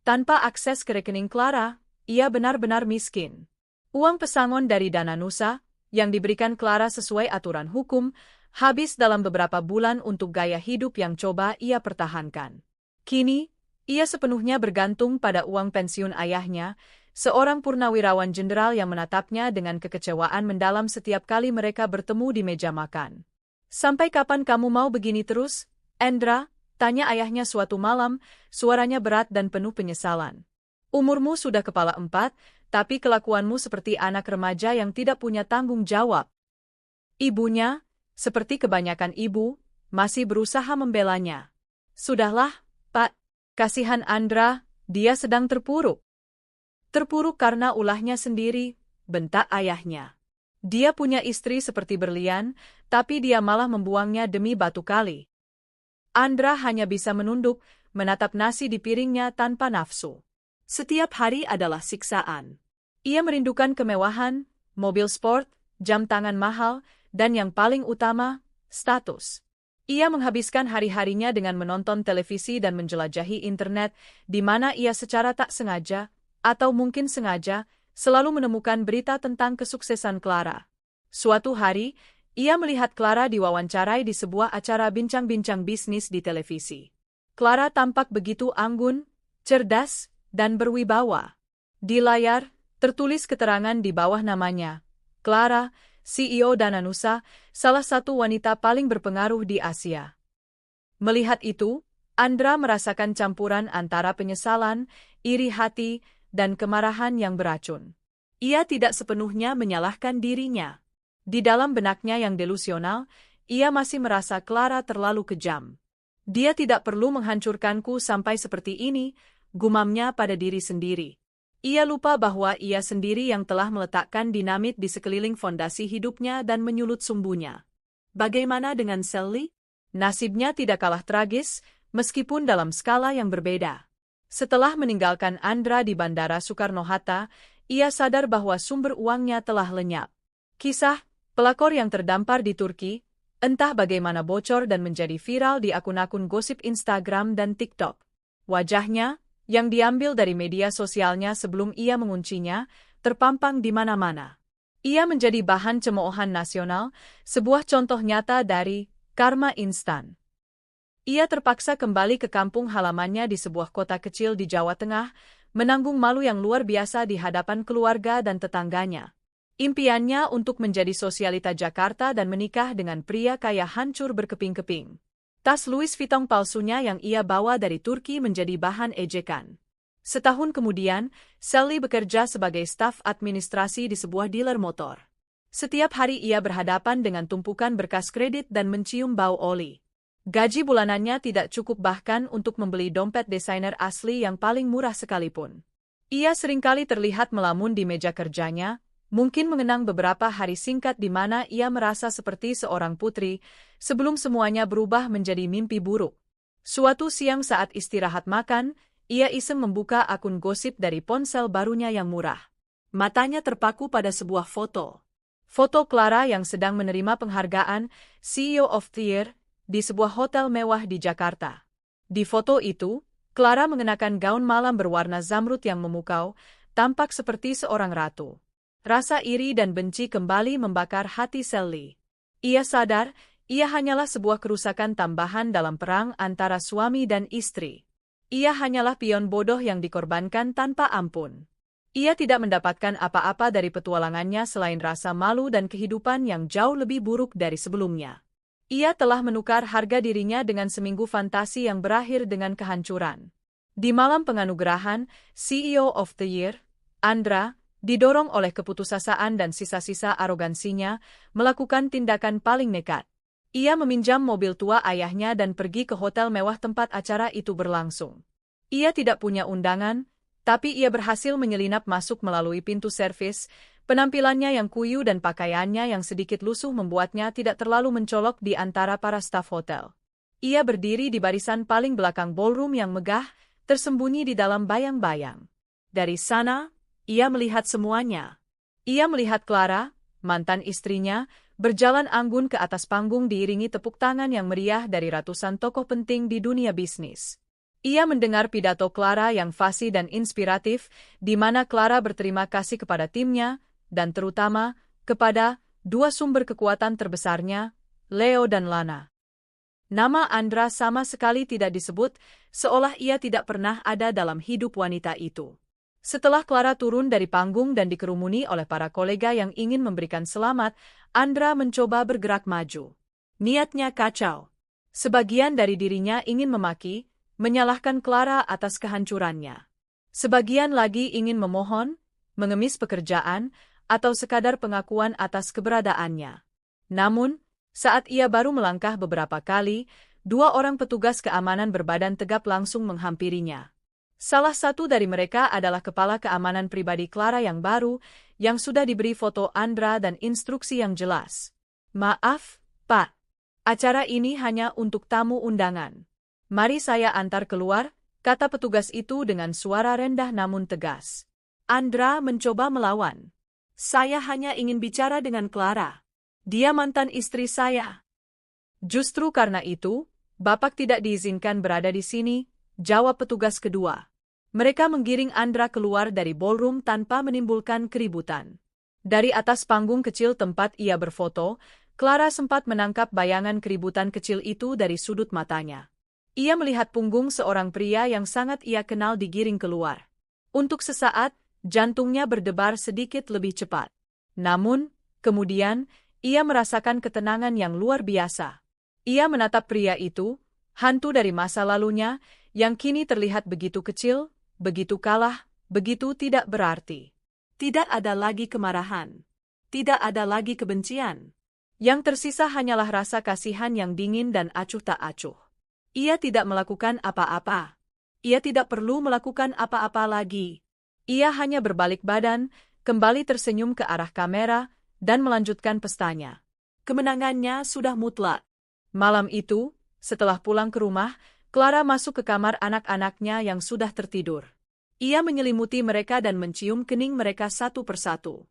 Tanpa akses ke rekening Clara, ia benar-benar miskin. Uang pesangon dari dana Nusa, yang diberikan Clara sesuai aturan hukum, habis dalam beberapa bulan untuk gaya hidup yang coba ia pertahankan. Kini, ia sepenuhnya bergantung pada uang pensiun ayahnya, seorang purnawirawan jenderal yang menatapnya dengan kekecewaan mendalam setiap kali mereka bertemu di meja makan. "Sampai kapan kamu mau begini terus, Andra?" tanya ayahnya suatu malam, suaranya berat dan penuh penyesalan. "Umurmu sudah kepala 4, tapi kelakuanmu seperti anak remaja yang tidak punya tanggung jawab." Ibunya, seperti kebanyakan ibu, masih berusaha membelanya. "Sudahlah, Pak, kasihan Andra, dia sedang terpuruk." "Terpuruk karena ulahnya sendiri," bentak ayahnya. "Dia punya istri seperti berlian, tapi dia malah membuangnya demi batu kali." Andra hanya bisa menunduk, menatap nasi di piringnya tanpa nafsu. Setiap hari adalah siksaan. Ia merindukan kemewahan, mobil sport, jam tangan mahal, dan yang paling utama, status. Ia menghabiskan hari-harinya dengan menonton televisi dan menjelajahi internet, di mana ia secara tak sengaja, atau mungkin sengaja, selalu menemukan berita tentang kesuksesan Clara. Suatu hari, ia melihat Clara diwawancarai di sebuah acara bincang-bincang bisnis di televisi. Clara tampak begitu anggun, cerdas, dan berwibawa. Di layar, tertulis keterangan di bawah namanya, Clara, CEO Dananusa, salah satu wanita paling berpengaruh di Asia. Melihat itu, Andra merasakan campuran antara penyesalan, iri hati, dan kemarahan yang beracun. Ia tidak sepenuhnya menyalahkan dirinya. Di dalam benaknya yang delusional, ia masih merasa Clara terlalu kejam. Dia tidak perlu menghancurkanku sampai seperti ini, gumamnya pada diri sendiri. Ia lupa bahwa ia sendiri yang telah meletakkan dinamit di sekeliling fondasi hidupnya dan menyulut sumbunya. Bagaimana dengan Sally? Nasibnya tidak kalah tragis, meskipun dalam skala yang berbeda. Setelah meninggalkan Andra di Bandara Soekarno-Hatta, ia sadar bahwa sumber uangnya telah lenyap. Kisah pelakor yang terdampar di Turki, entah bagaimana bocor dan menjadi viral di akun-akun gosip Instagram dan TikTok. Wajahnya, yang diambil dari media sosialnya sebelum ia menguncinya, terpampang di mana-mana. Ia menjadi bahan cemoohan nasional, sebuah contoh nyata dari karma instan. Ia terpaksa kembali ke kampung halamannya di sebuah kota kecil di Jawa Tengah, menanggung malu yang luar biasa di hadapan keluarga dan tetangganya. Impiannya untuk menjadi sosialita Jakarta dan menikah dengan pria kaya hancur berkeping-keping. Tas Louis Vuitton palsunya yang ia bawa dari Turki menjadi bahan ejekan. Setahun kemudian, Sally bekerja sebagai staf administrasi di sebuah dealer motor. Setiap hari ia berhadapan dengan tumpukan berkas kredit dan mencium bau oli. Gaji bulanannya tidak cukup bahkan untuk membeli dompet desainer asli yang paling murah sekalipun. Ia seringkali terlihat melamun di meja kerjanya, mungkin mengenang beberapa hari singkat di mana ia merasa seperti seorang putri, sebelum semuanya berubah menjadi mimpi buruk. Suatu siang saat istirahat makan, ia iseng membuka akun gosip dari ponsel barunya yang murah. Matanya terpaku pada sebuah foto. Foto Clara yang sedang menerima penghargaan CEO of the Year di sebuah hotel mewah di Jakarta. Di foto itu, Clara mengenakan gaun malam berwarna zamrud yang memukau, tampak seperti seorang ratu. Rasa iri dan benci kembali membakar hati Sally. Ia sadar, ia hanyalah sebuah kerusakan tambahan dalam perang antara suami dan istri. Ia hanyalah pion bodoh yang dikorbankan tanpa ampun. Ia tidak mendapatkan apa-apa dari petualangannya selain rasa malu dan kehidupan yang jauh lebih buruk dari sebelumnya. Ia telah menukar harga dirinya dengan seminggu fantasi yang berakhir dengan kehancuran. Di malam penganugerahan, CEO of the Year, Andra, didorong oleh keputusasaan dan sisa-sisa arogansinya, melakukan tindakan paling nekat. Ia meminjam mobil tua ayahnya dan pergi ke hotel mewah tempat acara itu berlangsung. Ia tidak punya undangan, tapi ia berhasil menyelinap masuk melalui pintu servis. Penampilannya yang kuyu dan pakaiannya yang sedikit lusuh membuatnya tidak terlalu mencolok di antara para staf hotel. Ia berdiri di barisan paling belakang ballroom yang megah, tersembunyi di dalam bayang-bayang. Dari sana, ia melihat semuanya. Ia melihat Clara, mantan istrinya, berjalan anggun ke atas panggung diiringi tepuk tangan yang meriah dari ratusan tokoh penting di dunia bisnis. Ia mendengar pidato Clara yang fasih dan inspiratif, di mana Clara berterima kasih kepada timnya, dan terutama, kepada dua sumber kekuatan terbesarnya, Leo dan Lana. Nama Andra sama sekali tidak disebut, seolah ia tidak pernah ada dalam hidup wanita itu. Setelah Clara turun dari panggung dan dikerumuni oleh para kolega yang ingin memberikan selamat, Andra mencoba bergerak maju. Niatnya kacau. Sebagian dari dirinya ingin memaki, menyalahkan Clara atas kehancurannya. Sebagian lagi ingin memohon, mengemis pekerjaan, atau sekadar pengakuan atas keberadaannya. Namun, saat ia baru melangkah beberapa kali, dua orang petugas keamanan berbadan tegap langsung menghampirinya. Salah satu dari mereka adalah kepala keamanan pribadi Clara yang baru, yang sudah diberi foto Andra dan instruksi yang jelas. "Maaf, Pak. Acara ini hanya untuk tamu undangan. Mari saya antar keluar, kata petugas itu dengan suara rendah namun tegas. Andra mencoba melawan. Saya hanya ingin bicara dengan Clara. Dia mantan istri saya. Justru karena itu, Bapak tidak diizinkan berada di sini, jawab petugas kedua. Mereka menggiring Andra keluar dari ballroom tanpa menimbulkan keributan. Dari atas panggung kecil tempat ia berfoto, Clara sempat menangkap bayangan keributan kecil itu dari sudut matanya. Ia melihat punggung seorang pria yang sangat ia kenal digiring keluar. Untuk sesaat, jantungnya berdebar sedikit lebih cepat. Namun, kemudian, ia merasakan ketenangan yang luar biasa. Ia menatap pria itu, hantu dari masa lalunya, yang kini terlihat begitu kecil, begitu kalah, begitu tidak berarti. Tidak ada lagi kemarahan. Tidak ada lagi kebencian. Yang tersisa hanyalah rasa kasihan yang dingin dan acuh tak acuh. Ia tidak melakukan apa-apa. Ia tidak perlu melakukan apa-apa lagi. Ia hanya berbalik badan, kembali tersenyum ke arah kamera, dan melanjutkan pestanya. Kemenangannya sudah mutlak. Malam itu, setelah pulang ke rumah, Clara masuk ke kamar anak-anaknya yang sudah tertidur. Ia menyelimuti mereka dan mencium kening mereka satu persatu.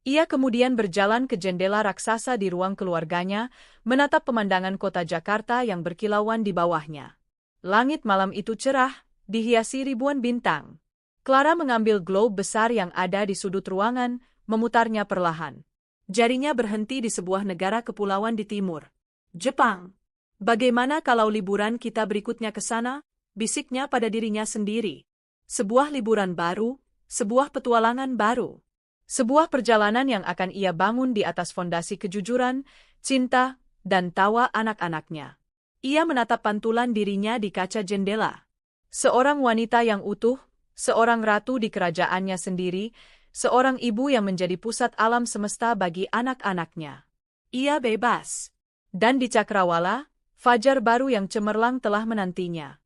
Ia kemudian berjalan ke jendela raksasa di ruang keluarganya, menatap pemandangan kota Jakarta yang berkilauan di bawahnya. Langit malam itu cerah, dihiasi ribuan bintang. Clara mengambil globe besar yang ada di sudut ruangan, memutarnya perlahan. Jarinya berhenti di sebuah negara kepulauan di timur. Jepang. Bagaimana kalau liburan kita berikutnya ke sana? Bisiknya pada dirinya sendiri. Sebuah liburan baru, sebuah petualangan baru. Sebuah perjalanan yang akan ia bangun di atas fondasi kejujuran, cinta, dan tawa anak-anaknya. Ia menatap pantulan dirinya di kaca jendela. Seorang wanita yang utuh, seorang ratu di kerajaannya sendiri, seorang ibu yang menjadi pusat alam semesta bagi anak-anaknya. Ia bebas. Dan di Cakrawala, fajar baru yang cemerlang telah menantinya.